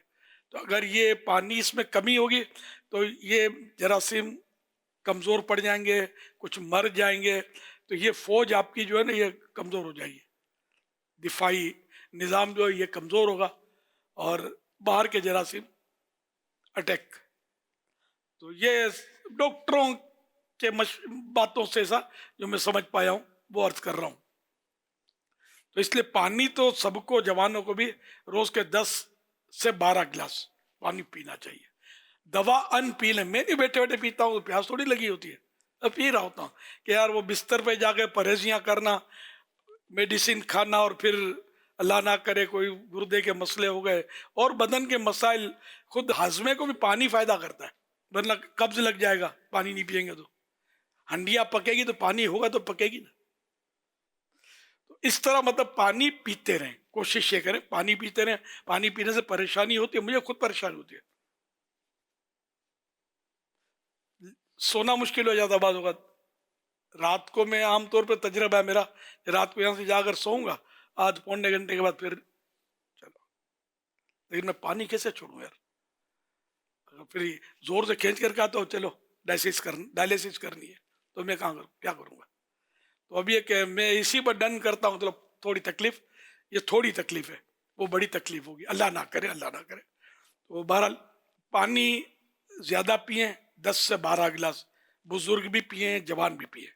تو اگر یہ پانی اس میں کمی ہوگی تو یہ جراثیم کمزور پڑ جائیں گے, کچھ مر جائیں گے. تو یہ فوج آپ کی جو ہے نا یہ کمزور ہو جائے گی, دفاعی نظام جو ہے یہ کمزور ہوگا, اور باہر کے جراثیم اٹیک. تو یہ ڈاکٹروں کے باتوں سے ایسا جو میں سمجھ پایا ہوں وہ عرض کر رہا ہوں. تو اس لیے پانی تو سب کو, جوانوں کو بھی روز کے 10 سے 12 گلاس پانی پینا چاہیے. دوا ان پی لیں. میں نہیں بیٹھے بیٹھے پیتا ہوں, پیاس تھوڑی لگی ہوتی ہے, اب پی رہا ہوتا ہوں کہ یار وہ بستر پہ جا کے پرہیزیاں کرنا, میڈیسن کھانا, اور پھر اللہ نہ کرے کوئی گردے کے مسئلے ہو گئے اور بدن کے مسائل، خود ہاضمے کو بھی پانی فائدہ کرتا ہے، ورنہ قبض لگ جائے گا پانی نہیں پئیں گے تو، ہنڈیا پکے گی تو پانی ہوگا تو پکے گی نا. تو اس طرح مطلب پانی پیتے رہیں، کوشش یہ کریں پانی پیتے رہیں. پانی پینے سے پریشانی ہوتی ہے، مجھے خود پریشانی ہوتی ہے، سونا مشکل ہو جاتا بعض اوقات. رات کو میں عام طور پہ تجربہ ہے میرا، رات کو یہاں سے جا کر سوؤں گا، آدھ پونے گھنٹے کے بعد پھر چلو، لیکن میں پانی کیسے چھوڑوں یار؟ اگر پھر زور سے کھینچ کر کہتا ہوں چلو ڈائلیسس کرنی ہے تو میں کہاں کروں، کیا کروں گا؟ تو اب یہ کہ میں اسی پر ڈن کرتا ہوں، چلو تھوڑی تکلیف، یہ تھوڑی تکلیف ہے، وہ بڑی تکلیف ہوگی، اللہ نہ کرے اللہ نہ کرے. تو بہرحال پانی زیادہ پئیں، 10 سے 12 گلاس، بزرگ بھی پئیں جوان بھی پئیں،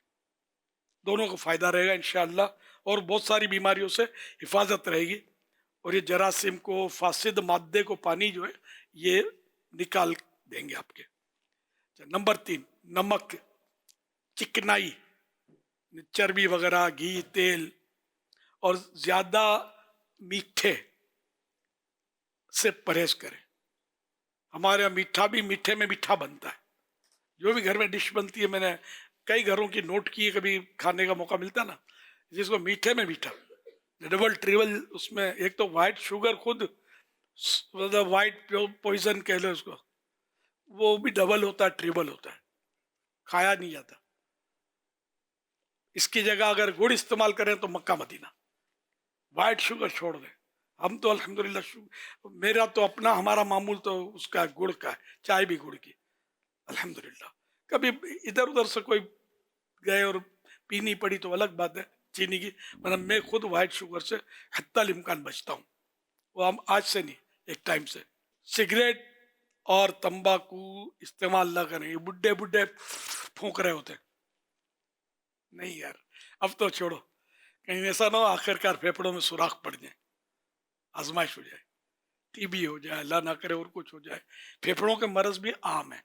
دونوں کو فائدہ رہے گا انشاءاللہ، اور بہت ساری بیماریوں سے حفاظت رہے گی. اور یہ جراثیم کو، فاسد مادے کو پانی جو ہے یہ نکال دیں گے آپ کے. نمبر 3، نمک، چکنائی، چربی وغیرہ، گھی، تیل، اور زیادہ میٹھے سے پرہیز کریں. ہمارے یہاں میٹھا بھی میٹھے میں میٹھا بنتا ہے، جو بھی گھر میں ڈش بنتی ہے، میں نے کئی گھروں کی نوٹ کی ہے، کبھی کھانے کا موقع ملتا نا، جس کو میٹھے میں میٹھا، ڈبل ٹریبل، اس میں ایک تو وائٹ شوگر خود وائٹ پوائزن کہہ لو اس کو، وہ بھی ڈبل ہوتا ہے، ٹریبل ہوتا ہے، کھایا نہیں جاتا. اس کی جگہ اگر گڑ استعمال کریں تو مکہ مدینہ، وائٹ شوگر چھوڑ دیں. ہم تو الحمدللہ میرا تو اپنا، ہمارا معمول تو اس کا گڑ کا ہے، چائے بھی گڑ کی الحمدللہ. کبھی ادھر ادھر سے کوئی گئے اور پینی پڑی تو الگ بات ہے چینی کی، مطلب میں خود وائٹ شوگر سے حتی الامکان بچتا ہوں. وہ ہم آج سے نہیں، ایک ٹائم سے. سگریٹ اور تمباکو استعمال نہ کریں، یہ بڈھے بڈھے پھونک رہے ہوتے ہیں، نہیں یار اب تو چھوڑو، کہیں ایسا نہ ہو آخر کار پھیپڑوں میں سوراخ پڑ جائے، آزمائش ہو جائے، ٹی بی ہو جائے، اللہ نہ کرے اور کچھ ہو جائے. پھیپڑوں کے مرض بھی عام ہیں،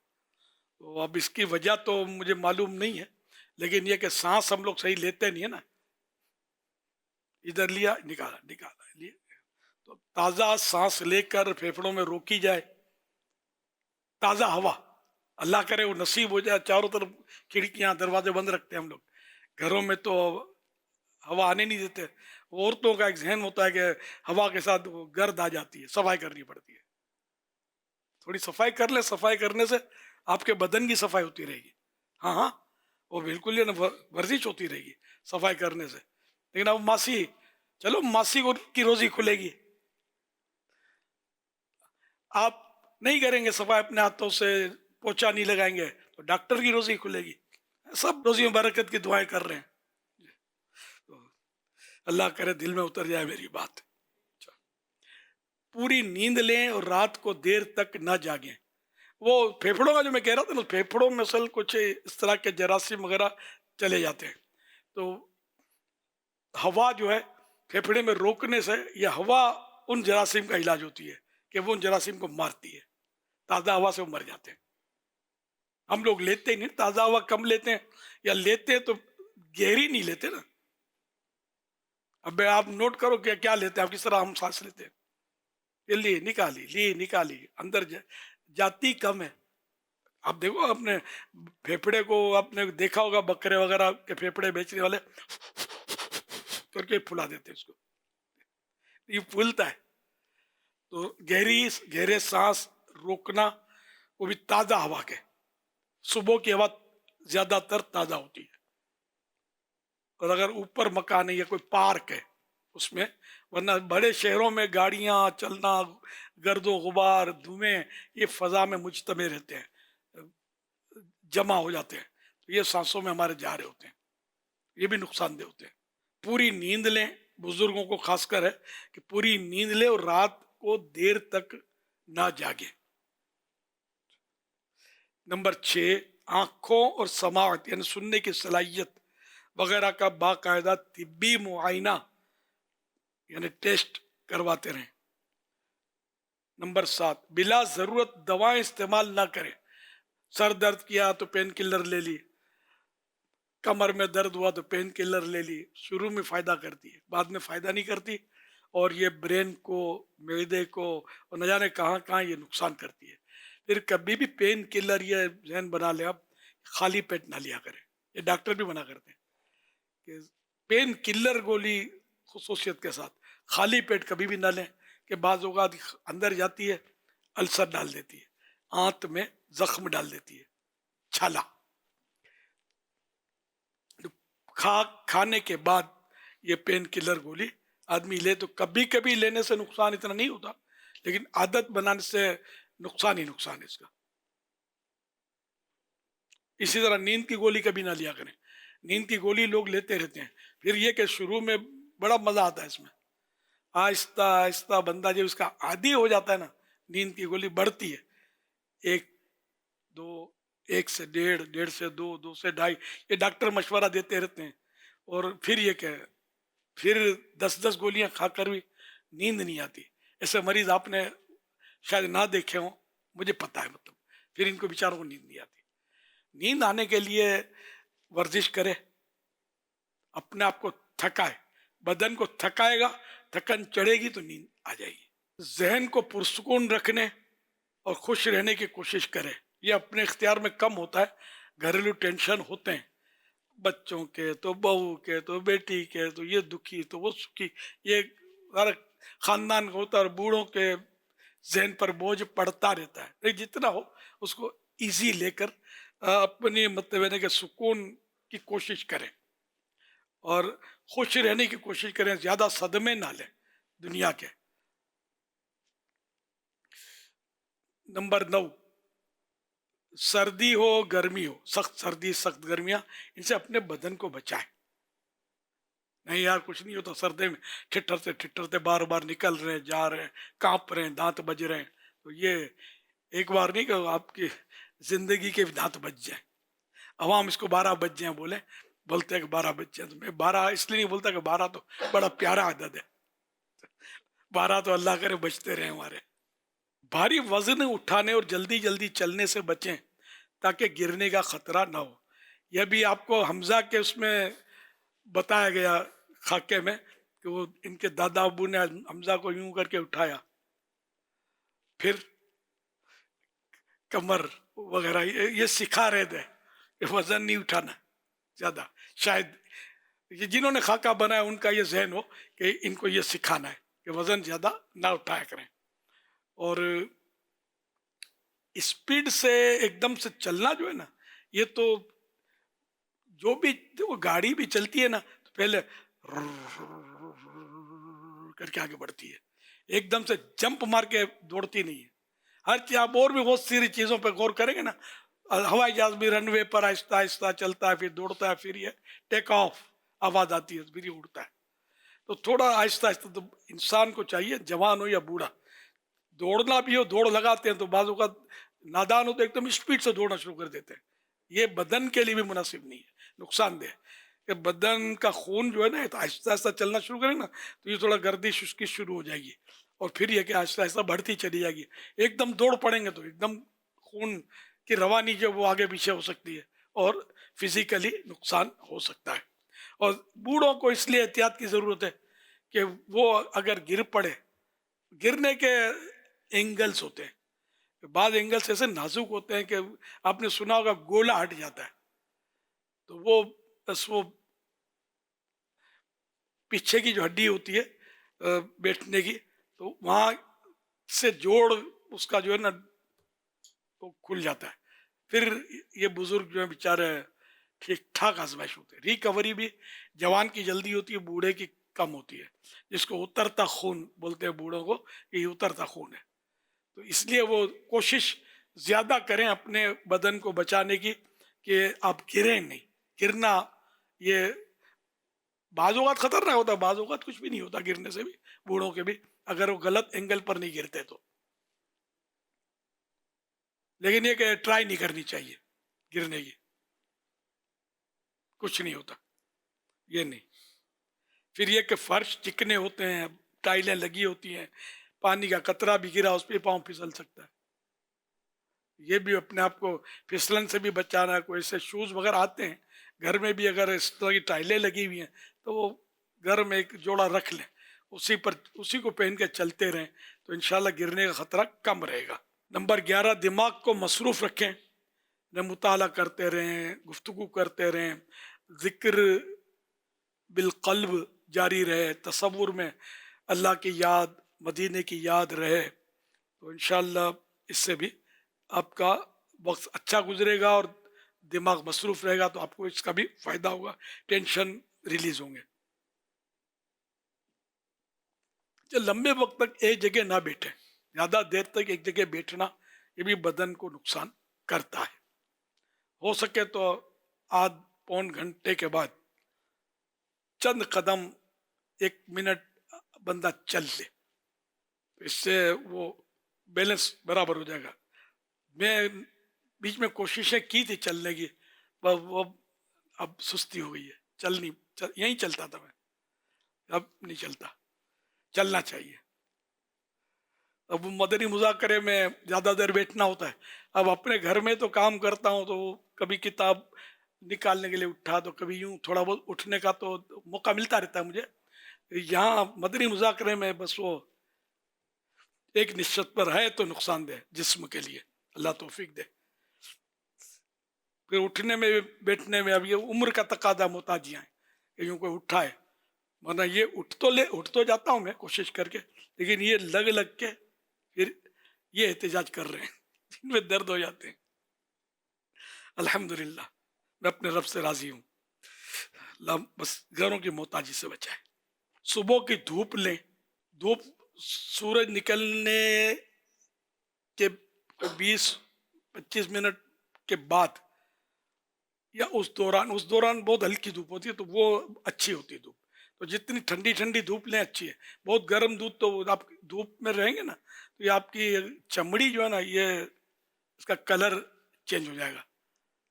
تو اب اس کی وجہ تو مجھے معلوم نہیں ہے، لیکن یہ کہ سانس ہم لوگ صحیح لیتے نہیں ہے نا، ادھر لیا نکالا نکالا لیا. تو تازہ سانس لے کر پھیپڑوں میں روکی جائے، تازہ ہوا، اللہ کرے وہ نصیب ہو جائے. چاروں طرف کھڑکیاں دروازے بند رکھتے ہیں ہم لوگ، گھروں میں تو ہوا آنے نہیں دیتے. عورتوں کا ایک ذہن ہوتا ہے کہ ہوا کے ساتھ وہ گرد آ جاتی ہے، صفائی کرنی پڑتی ہے. تھوڑی صفائی کر لیں، صفائی کرنے سے آپ کے بدن کی صفائی ہوتی رہے گی. ہاں ہاں وہ بالکل یہ ورزش ہوتی رہے گی صفائی کرنے سے. لیکن اب ماسی، چلو ماسی کی روزی کھلے گی، آپ نہیں کریں گے صفائی اپنے ہاتھوں سے، پوچھا نہیں لگائیں گے تو ڈاکٹر کی روزی کھلے گی. سب روزی میں برکت کی دعائیں کر رہے ہیں، اللہ کرے دل میں اتر جائے میری بات. پوری نیند لیں اور رات کو دیر تک نہ جاگیں. وہ پھیپھڑوں کا جو میں کہہ رہا تھا نا، پھیپھڑوں میں اصل کچھ اس طرح کے جراثیم وغیرہ چلے جاتے ہیں، تو ہوا جو ہے پھیپھڑے میں روکنے سے، یہ ہوا ان جراثیم کا علاج ہوتی ہے کہ وہ ان جراثیم کو مارتی ہے. تازہ ہوا سے وہ مر جاتے ہیں. ہم لوگ لیتے ہی نہیں، تازہ ہوا کم لیتے ہیں، یا لیتے تو گہری نہیں لیتے نا. اب آپ نوٹ کرو کہ کیا لیتے ہیں آپ، کس طرح ہم سانس لیتے ہیں، یہ لی نکالی اندر جاتی کم ہے. آپ دیکھو اپنے پھیپڑے کو، آپ نے دیکھا ہوگا بکرے وغیرہ کے پھیپڑے بیچنے والے کر کے پھلا دیتے اس کو، یہ پھولتا ہے. تو گہرے سانس روکنا، وہ بھی تازہ ہوا کے. صبح کی ہوا زیادہ تر تازہ ہوتی ہے، اور اگر اوپر مکان ہے یا کوئی پارک ہے اس میں، ورنہ بڑے شہروں میں گاڑیاں چلنا، گرد و غبار، دھوئیں، یہ فضا میں مجتمع رہتے ہیں، جمع ہو جاتے ہیں، تو یہ سانسوں میں ہمارے جا رہے ہوتے ہیں، یہ بھی نقصان دہ ہوتے ہیں. پوری نیند لیں، بزرگوں کو خاص کر ہے کہ پوری نیند لیں اور رات کو دیر تک نہ جاگے. نمبر 6، آنکھوں اور سماعت یعنی سننے کی صلاحیت وغیرہ کا باقاعدہ طبی معائنہ یعنی ٹیسٹ کرواتے رہیں. نمبر 7، بلا ضرورت دوائیں استعمال نہ کریں. سر درد کیا تو پین کلر لے لی، کمر میں درد ہوا تو پین کلر لے لی، شروع میں فائدہ کرتی ہے، بعد میں فائدہ نہیں کرتی، اور یہ برین کو، معدے کو اور نہ جانے کہاں کہاں یہ نقصان کرتی ہے. پھر کبھی بھی پین کلر یہ ذہن بنا لیں آپ، خالی پیٹ نہ لیا کریں. یہ ڈاکٹر بھی منع کرتے ہیں کہ پین کلر گولی خصوصیت کے ساتھ خالی پیٹ کبھی بھی نہ لیں، کہ بعض اوقات اندر جاتی ہے السر ڈال دیتی ہے، آنت میں زخم ڈال دیتی ہے، چھالا. کھانے کے بعد یہ پین کلر گولی آدمی لے تو کبھی کبھی لینے سے نقصان اتنا نہیں ہوتا، لیکن عادت بنانے سے نقصان ہی نقصان ہے اس کا. اسی طرح نیند کی گولی کبھی نہ لیا کریں. نیند کی گولی لوگ لیتے رہتے ہیں، پھر یہ کہ شروع میں بڑا مزہ آتا ہے اس میں، آہستہ آہستہ بندہ جب اس کا عادی ہو جاتا ہے نا، نیند کی گولی بڑھتی ہے، 1 2 1 سے 1.5 1.5 سے 2 2 سے 2.5، یہ ڈاکٹر مشورہ دیتے رہتے ہیں. اور پھر یہ کہ پھر 10 گولیاں کھا کر بھی نیند نہیں آتی. ایسے مریض آپ نے شاید نہ دیکھے ہوں، مجھے پتا ہے، مطلب پھر ان کو بیچاروں کو نیند نہیں آتی. نیند آنے کے لیے ورزش کرے، اپنے آپ کو تھکائے، بدن کو تھکائے گا، تھکن چڑھے گی تو نیند آ جائے گی. ذہن کو پرسکون رکھنے اور خوش رہنے کی کوشش کرے. یہ اپنے اختیار میں کم ہوتا ہے. گھریلو ٹینشن ہوتے ہیں، بچوں کے تو بہو کے تو بیٹی کے تو یہ دکھی تو وہ سکھی، یہ ہر خاندان کا ہوتا ہے. اور بوڑھوں کے ذہن پر بوجھ پڑتا رہتا ہے. لیکن جتنا ہو اس کو ایزی لے کر اپنی مطلب ہے کہ سکون کی کوشش کریں اور خوش رہنے کی کوشش کریں، زیادہ صدمے نہ لیں دنیا کے. نمبر 9، سردی ہو گرمی ہو، سخت سردی سخت گرمیاں، ان سے اپنے بدن کو بچائیں. نہیں یار کچھ نہیں ہوتا، سردی میں ٹھٹرتے ٹھٹرتے بار بار نکل رہے جا رہے، کانپ رہے ہیں، دانت بج رہے ہیں. تو یہ ایک بار نہیں کہ آپ کی زندگی کے بھی دانت بج جائیں. عوام اس کو 12 بج جائیں بولتے ہیں کہ 12 بج جائیں. تو میں 12 اس لیے نہیں بولتا کہ 12 تو بڑا پیارا عدد ہے، 12 تو اللہ کرے بچتے رہے ہمارے. بھاری وزن اٹھانے اور جلدی جلدی چلنے سے بچیں تاکہ گرنے کا خطرہ نہ ہو. یہ بھی آپ کو حمزہ کے اس میں بتایا گیا خاکے میں کہ وہ ان کے دادا ابو نے حمزہ کو یوں کر کے اٹھایا، پھر کمر وغیرہ یہ سکھا رہے تھے کہ وزن نہیں اٹھانا زیادہ. شاید یہ جنہوں نے خاکہ بنایا ان کا یہ ذہن ہو کہ ان کو یہ سکھانا ہے کہ وزن زیادہ نہ اٹھایا کریں. اور اسپیڈ سے ایک دم سے چلنا جو ہے نا، یہ تو جو بھی گاڑی بھی چلتی ہے نا تو پہلے کر کے آگے بڑھتی ہے، ایک دم سے جمپ مار کے دوڑتی نہیں ہے. ہر چیز آپ اور بھی بہت ساری چیزوں پہ غور کریں گے نا، ہوائی جہاز بھی رن وے پر آہستہ آہستہ چلتا ہے، پھر دوڑتا ہے، پھر یہ ٹیک آف آواز آتی ہے، پھر یہ اڑتا ہے. تو تھوڑا آہستہ آہستہ تو انسان کو چاہیے، جوان ہو یا بوڑھا، دوڑنا بھی ہو، دوڑ لگاتے ہیں تو بعض اوقات نادان ہو تو ایک دم اسپیڈ سے دوڑنا شروع کر دیتے ہیں. یہ بدن کے لیے بھی مناسب نہیں ہے، نقصان دہ. کہ بدن کا خون جو ہے نا تو آہستہ آہستہ چلنا شروع کرے نا تو یہ تھوڑا گردش اس کی شروع ہو جائے گی، اور پھر یہ کہ آہستہ آہستہ بڑھتی چلی جائے گی. ایک دم دوڑ پڑیں گے تو ایک دم خون کی روانی جو وہ آگے پیچھے ہو سکتی ہے اور فزیکلی نقصان ہو سکتا ہے. اور بوڑھوں کو اس لیے احتیاط کی ضرورت ہے کہ وہ اگر گر پڑے، گرنے کے اینگلز ہوتے ہیں، بعض اینگلز ایسے نازک ہوتے ہیں کہ آپ نے سنا ہوگا گولا ہٹ جاتا ہے، تو وہ بس وہ پیچھے کی جو ہڈی ہوتی ہے بیٹھنے کی، تو وہاں سے جوڑ اس کا جو ہے نا وہ کھل جاتا ہے. پھر یہ بزرگ جو ہے بیچارے ٹھیک ٹھاک آزمائش ہوتے ہیں. ریکوری بھی جوان کی جلدی ہوتی ہے، بوڑھے کی کم ہوتی ہے، جس کو اترتا خون بولتے ہیں بوڑھوں کو، یہ اترتا خون ہے. تو اس لیے وہ کوشش زیادہ کریں اپنے بدن کو بچانے کی کہ آپ گریں نہیں. گرنا یہ بعض اوقات خطرناک ہوتا ہے، بعض اوقات کچھ بھی نہیں ہوتا گرنے سے بھی، بوڑھوں کے بھی، اگر وہ غلط اینگل پر نہیں گرتے تو. لیکن یہ کہ ٹرائی نہیں کرنی چاہیے گرنے کی، کچھ نہیں ہوتا یہ نہیں. پھر یہ کہ فرش چکنے ہوتے ہیں، ٹائلیں لگی ہوتی ہیں، پانی کا قطرہ بھی گرا اس پہ پاؤں پھسل سکتا ہے. یہ بھی اپنے آپ کو پھسلن سے بھی بچانا ہے. کوئی ایسے شوز وغیرہ آتے ہیں گھر میں بھی، اگر اس طرح کی ٹائلیں لگی ہوئی ہیں تو وہ گھر میں ایک جوڑا رکھ لیں، اسی کو پہن کے چلتے رہیں تو انشاءاللہ گرنے کا خطرہ کم رہے گا۔ نمبر 11، دماغ کو مصروف رکھیں، نہ مطالعہ کرتے رہیں، گفتگو کرتے رہیں، ذکر بالقلب جاری رہے، تصور میں اللہ کی یاد، مدینے کی یاد رہے، تو انشاءاللہ اس سے بھی آپ کا وقت اچھا گزرے گا اور دماغ مصروف رہے گا، تو آپ کو اس کا بھی فائدہ ہوگا، ٹینشن ریلیز ہوں گے۔ لمبے وقت تک ایک جگہ نہ بیٹھیں، زیادہ دیر تک ایک جگہ بیٹھنا یہ بھی بدن کو نقصان کرتا ہے۔ ہو سکے تو آدھ پون گھنٹے کے بعد چند قدم 1 منٹ بندہ چل لے، اس سے وہ بیلنس برابر ہو جائے گا۔ میں بیچ میں کوششیں کی تھی چلنے کی، وہ اب سستی ہو گئی ہے، یہیں چلتا تھا میں، اب نہیں چلتا، چلنا چاہیے۔ اب مدنی مذاکرے میں زیادہ دیر بیٹھنا ہوتا ہے، اب اپنے گھر میں تو کام کرتا ہوں تو کبھی کتاب نکالنے کے لیے اٹھا تو کبھی یوں تھوڑا بہت اٹھنے کا تو موقع ملتا رہتا ہے مجھے، یہاں مدنی مذاکرے میں بس وہ ایک نشست پر ہے تو نقصان دہ جسم کے لیے، اللہ توفیق دے۔ پھر اٹھنے میں بیٹھنے میں اب یہ عمر کا تقاضا محتاجیاں ہیں کہ یوں کوئی اٹھائے، ورنہ یہ اٹھ تو جاتا ہوں میں کوشش کر کے، لیکن یہ لگ کے پھر یہ احتجاج کر رہے ہیں، جن میں درد ہو جاتے ہیں۔ الحمدللہ میں اپنے رب سے راضی ہوں، اللہ بس گھروں کی محتاجی سے بچائے۔ صبح کی دھوپ لیں، دھوپ سورج نکلنے کے 20-25 منٹ کے بعد یا اس دوران بہت ہلکی دھوپ ہوتی ہے تو وہ اچھی ہوتی ہے دھوپ، تو جتنی ٹھنڈی دھوپ لیں اچھی ہے۔ بہت گرم دودھ تو آپ دھوپ میں رہیں گے نا تو یہ آپ کی چمڑی جو ہے نا یہ اس کا کلر چینج ہو جائے گا۔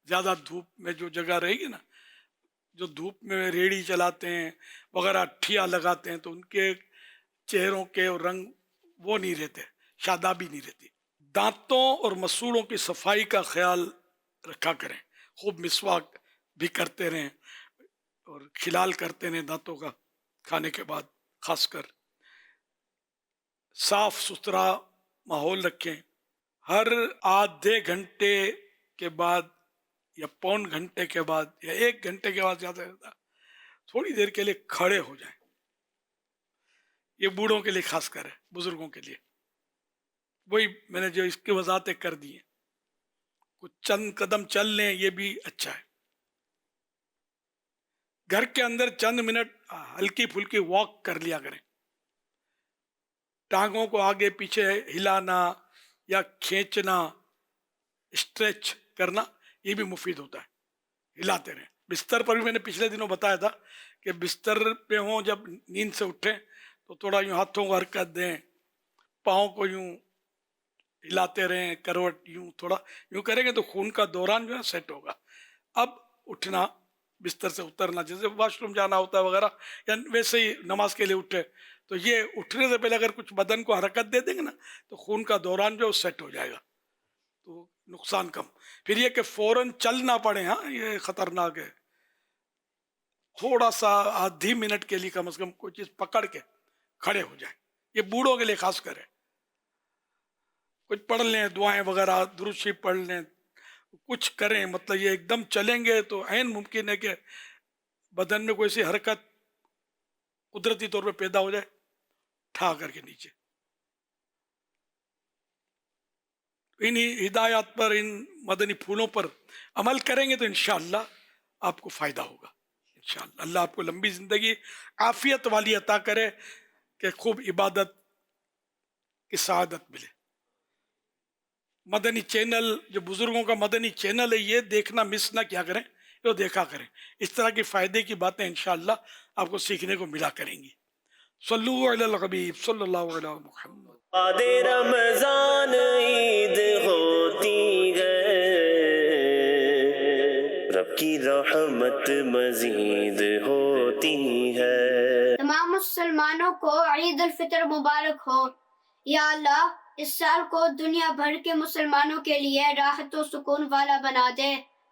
زیادہ دھوپ میں جو جگہ رہے گی نا، جو دھوپ میں ریڑھی چلاتے ہیں وغیرہ ٹھیا لگاتے ہیں تو ان کے چہروں کے رنگ وہ نہیں رہتے، شادابی نہیں رہتی۔ دانتوں اور مسوڑوں کی صفائی کا خیال رکھا کریں، خوب مسواک بھی کرتے رہیں اور کھلال کرتے رہیں دانتوں کا کھانے کے بعد، خاص کر صاف ستھرا ماحول رکھیں۔ ہر آدھے گھنٹے کے بعد یا پون گھنٹے کے بعد یا 1 گھنٹے کے بعد زیادہ تھوڑی دیر کے لیے کھڑے ہو جائیں، یہ بوڑھوں کے لیے خاص کر ہے، بزرگوں کے لیے۔ وہی میں نے جو اس کی وضاحتیں کر دی ہیں، کچھ چند قدم چل لیں یہ بھی اچھا ہے۔ گھر کے اندر چند منٹ ہلکی پھلکی واک کر لیا کریں، ٹانگوں کو آگے پیچھے ہلانا یا کھینچنا، اسٹریچ کرنا یہ بھی مفید ہوتا ہے، ہلاتے رہیں۔ بستر پر بھی میں نے پچھلے دنوں بتایا تھا کہ بستر پہ ہوں جب نیند سے اٹھیں تو تھوڑا یوں ہاتھوں کو حرکت دیں، پاؤں کو یوں ہلاتے رہیں، کروٹ یوں تھوڑا یوں کریں گے تو خون کا دوران جو ہے سیٹ ہوگا۔ اب اٹھنا، بستر سے اترنا، جیسے واش روم جانا ہوتا ہے وغیرہ، یا ویسے ہی نماز کے لیے اٹھے تو یہ اٹھنے سے پہلے اگر کچھ بدن کو حرکت دے دیں گے نا تو خون کا دوران جو سیٹ ہو جائے گا، تو نقصان کم۔ پھر یہ کہ فوراً چل نہ پڑے، ہاں یہ خطرناک ہے، تھوڑا سا آدھی منٹ کے لیے کم از کم کوئی چیز پکڑ کے کھڑے ہو جائیں، یہ بوڑھوں کے لیے خاص کر ہے۔ کچھ پڑھ لیں دعائیں وغیرہ، درود شریف پڑھ لیں، کچھ کریں، مطلب یہ ایک دم چلیں گے تو عین ممکن ہے کہ بدن میں کوئی سی حرکت قدرتی طور پہ پیدا ہو جائے، ٹھا کر کے نیچے۔ انہی ہدایات پر، ان مدنی پھولوں پر عمل کریں گے تو انشاءاللہ آپ کو فائدہ ہوگا انشاءاللہ۔ اللہ آپ کو لمبی زندگی عافیت والی عطا کرے کہ خوب عبادت کی سعادت ملے۔ مدنی چینل، جو بزرگوں کا مدنی چینل ہے، یہ دیکھنا مس نہ کیا کریں، یہ دیکھا کریں، اس طرح کی فائدے کی باتیں انشاءاللہ آپ کو سیکھنے کو ملا کریں گی۔ صلو علی الحبیب صلی اللہ علیہ محمد۔ بعد رمضان عید ہوتی ہے، رب کی رحمت مزید ہوتی ہے۔ تمام مسلمانوں کو عید الفطر مبارک ہو۔ یا اللہ اس سال کو دنیا بھر کے مسلمانوں کے لیے راحت و سکون والا بنا دے۔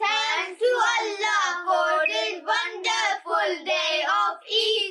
Thanks to Allah for this wonderful day of Eid.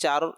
4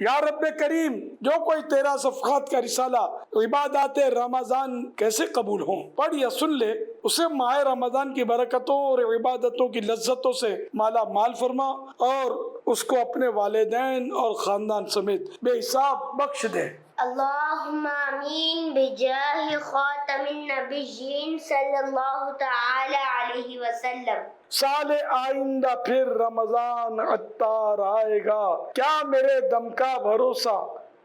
یا رب کریم جو کوئی تیرا صفحات کا رسالہ عبادات رمضان کیسے قبول ہوں پڑھ یا سن لے اسے ماہ رمضان کی برکتوں اور عبادتوں کی لذتوں سے مالا مال فرما اور اس کو اپنے والدین اور خاندان سمیت بے حساب بخش دے۔ اللہم آمین بجاہ خاتم النبیین صلی اللہ تعالی علیہ وسلم۔ سال آئندہ پھر رمضان عطار آئے گا، کیا میرے دم کا بھروسہ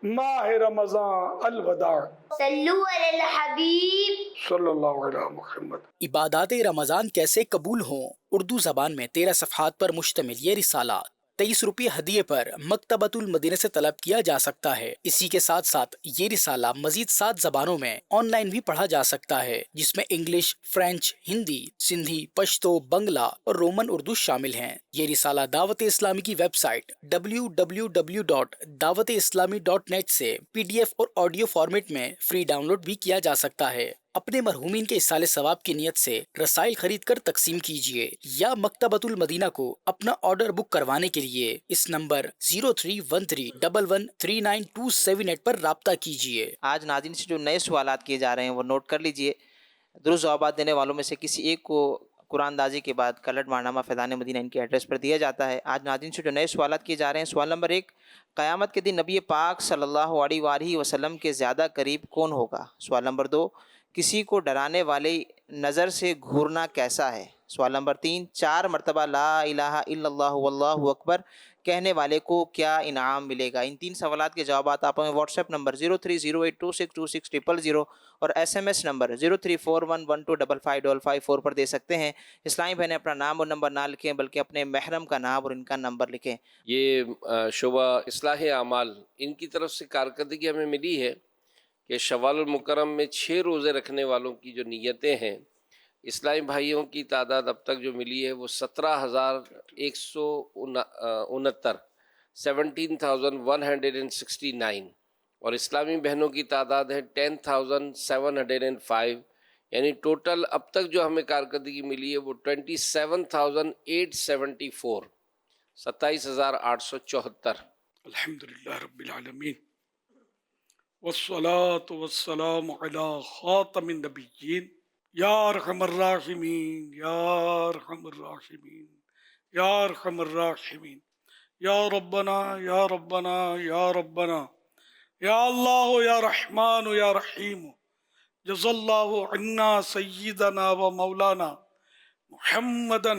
ماہ رمضان الوداع۔ صلو علی الحبیب صلی اللہ علیہ محمد۔ عبادات رمضان کیسے قبول ہوں اردو زبان میں 13 صفحات پر مشتمل یہ رسالہ 23 روپے ہدیے پر مکتبۃ المدینہ سے طلب کیا جا سکتا ہے۔ اسی کے ساتھ ساتھ یہ رسالہ مزید 7 زبانوں میں آن لائن بھی پڑھا جا سکتا ہے، جس میں انگلش، فرینچ، ہندی، سندھی، پشتو، بنگلہ اور رومن اردو شامل ہیں۔ یہ رسالہ دعوت اسلامی کی ویب سائٹ www.dawat-islami.net سے PDF اور آڈیو فارمیٹ میں فری ڈاؤن لوڈ بھی کیا جا سکتا ہے۔ اپنے مرحومین کے ایصال ثواب کی نیت سے رسائل خرید کر تقسیم کیجیے یا مکتبۃ المدینہ کو اپنا آرڈر بک کروانے کے لیے اس نمبر 0313113978 پر رابطہ کیجیے۔ آج ناظرین سے جو نئے سوالات کیے جا رہے ہیں وہ نوٹ کر لیجئے۔ درست جوابات دینے والوں میں سے کسی ایک کو قرآن دازی کے بعد کلٹ ماہنامہ فیضان مدینہ ان کے ایڈریس پر دیا جاتا ہے۔ آج ناظرین سے جو نئے سوالات کیے جا رہے ہیں، سوال نمبر 1، قیامت کے دن نبی پاک صلی اللہ علیہ وآلہ وسلم کے زیادہ قریب کون ہوگا؟ سوال نمبر 2، کسی کو ڈرانے والی نظر سے گھورنا کیسا ہے؟ سوال نمبر 3، 4 مرتبہ لا الہ الا اللہ واللہ اکبر کہنے والے کو کیا انعام ملے گا؟ ان 3 سوالات کے جوابات آپ ہمیں واٹس ایپ نمبر 0308262600 اور SMS نمبر 0341125555 پر دے سکتے ہیں۔ اسلامی بہنیں اپنا نام اور نمبر نہ لکھیں بلکہ اپنے محرم کا نام اور ان کا نمبر لکھیں۔ یہ شعبہ اصلاح اعمال ان کی طرف سے کارکردگی ہمیں ملی ہے کہ شوال المکرم میں 6 روزے رکھنے والوں کی جو نیتیں ہیں، اسلامی بھائیوں کی تعداد اب تک جو ملی ہے وہ 17,169 17,169 اور اسلامی بہنوں کی تعداد ہے 10,705، یعنی ٹوٹل اب تک جو ہمیں کارکردگی ملی ہے وہ 27,874 27,874۔ الحمدللہ رب العالمین والصلاة والسلام علی خاتم النبیین یا ارحم الراحمین یا ارحم الراحمین یا ارحم الراحمین یا ربنا یا ربنا یا ربنا یا اللہ یا رحمان یا رحیم جزا اللہ عنا سیدنا و مولانا محمدا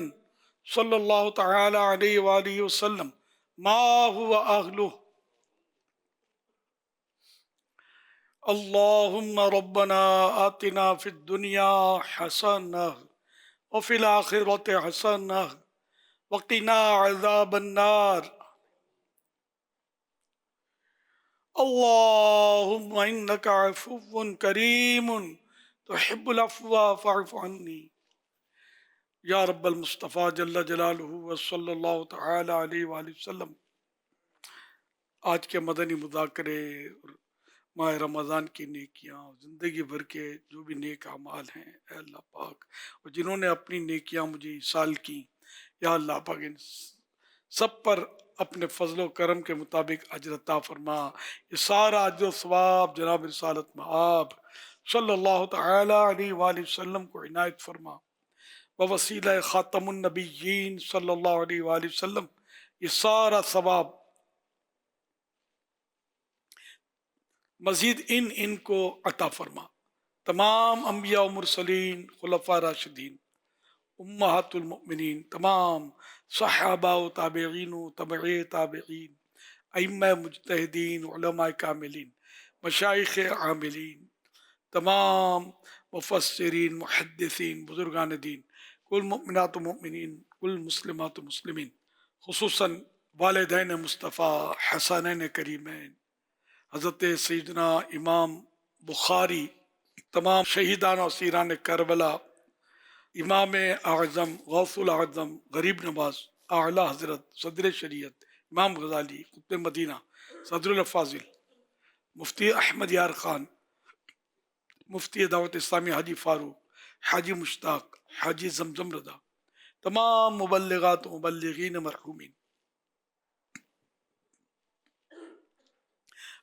صلی اللہ تعالی علیہ وآلہ وسلم ما هو اہلہ۔ اللہم ربنا آتنا فی الدنیا حسنہ وفی الآخرۃ حسنہ وقنا عذاب النار۔ اللہم انک عفو کریم تحب العفو فاعف عنی۔ یا رب المصطفیٰ جل جلالہ وصلی اللہ تعالی علیہ وآلہ وسلم، آج کے مدنی مذاکرے اور ماہ رمضان کی نیکیاں، زندگی بھر کے جو بھی نیک اعمال ہیں، اے اللہ پاک، اور جنہوں نے اپنی نیکیاں مجھے ایصال کی، یا اللہ پاک ان سب پر اپنے فضل و کرم کے مطابق اجر عطا فرما۔ یہ سارا اجر و ثواب جناب رسالت مآب صلی اللہ تعالی علیہ وآلہ وسلم کو عنایت فرما، ووسیلہ خاتم النبیین صلی اللہ علیہ وآلہ وسلم یہ سارا ثواب مزید ان کو عطا فرما۔ تمام انبیاء و مرسلین، خلفاء راشدین، امہات المؤمنین، تمام صحابہ و تابعین و تبع تابعین، ائمہ مجتہدین، علماء کاملین، مشائخ عاملین، تمام مفسرین، محدثین، بزرگان دین، کل مؤمنات و مؤمنین، کل مسلمات و مسلمین، خصوصاً والدین مصطفیٰ حسنین کریمین، حضرت سیدنا امام بخاری، تمام شہیدان و اسیران کربلا، امام اعظم غوث الاعظم غریب نواز اعلیٰ حضرت صدر شریعت امام غزالی قطب مدینہ صدر الافاضل مفتی احمد یار خان، مفتی دعوت اسلامی حاجی فاروق، حاجی مشتاق، حاجی زمزم رضا، تمام مبلغات و مبلغین مرحومین،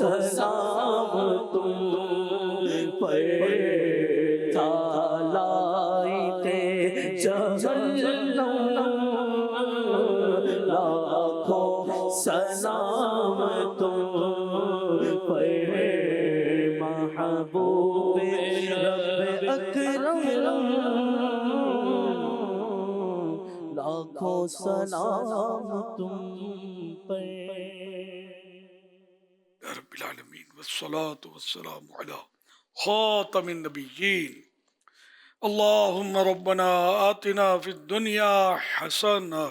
سلام تم پر لائقے جہنم لاکھوں سلام تم پر محبوب رب اکرم لاکھوں سلام تم پر رب العالمین والصلاة والسلام علی خاتم النبیین اللہم ربنا آتنا فی الدنیا حسنہ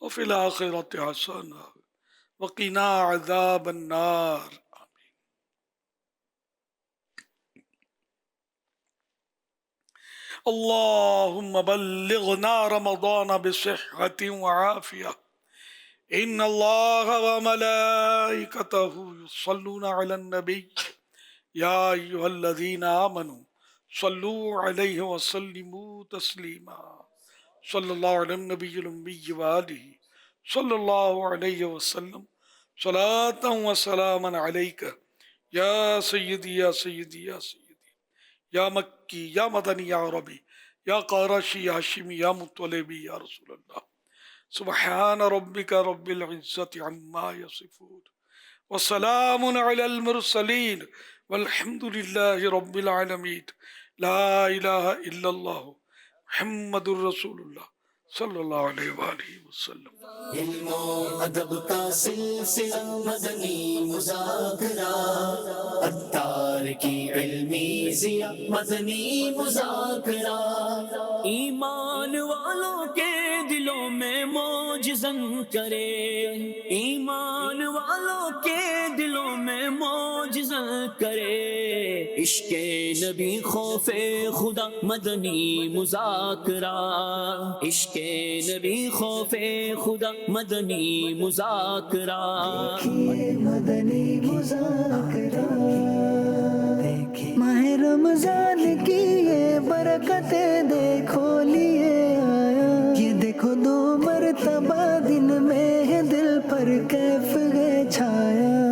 وفی الآخرۃ حسنہ وقنا عذاب النار اللہم بلغنا رمضان بصحة وعافیہ ان اللہ وملائکتہ یصلون علی النبی یا ایہا الذین آمنوا صلوا علیہ وسلموا تسلیما صلی اللہ علی النبی الامی وآلہ صلی اللہ علیہ وسلم صلاة وسلاما علیک یا سیدی یا سیدی یا سیدی یا مکی یا مدنی یا عربی یا قرشی یا ہاشمی یا مطلبی یا رسول اللہ سبحان ربک رب العزت عما یصفون وسلام علی المرسلین والحمد للہ رب العالمین لا الہ الا اللہ محمد الرسول اللہ صلی اللہ علیہ وآلہ وسلم علم و ادب کا سلسلہ مدنی مذاکرہ عطار کی علمی ضیاء مدنی مذاکرہ ایمان والوں کے دلوں میں معجزن کرے ایمان والوں کے دلوں میں معجزن کرے عشق نبی خوف خدا مدنی مذاکرہ عشق نبی خوف خدا مدنی مذاکرہ مدنی مذاکرہ ماہ رمضان کی یہ برکتیں دیکھو لیے آیا یہ دیکھو 2 مرتبہ دن میں دل پر کیف ہے چھایا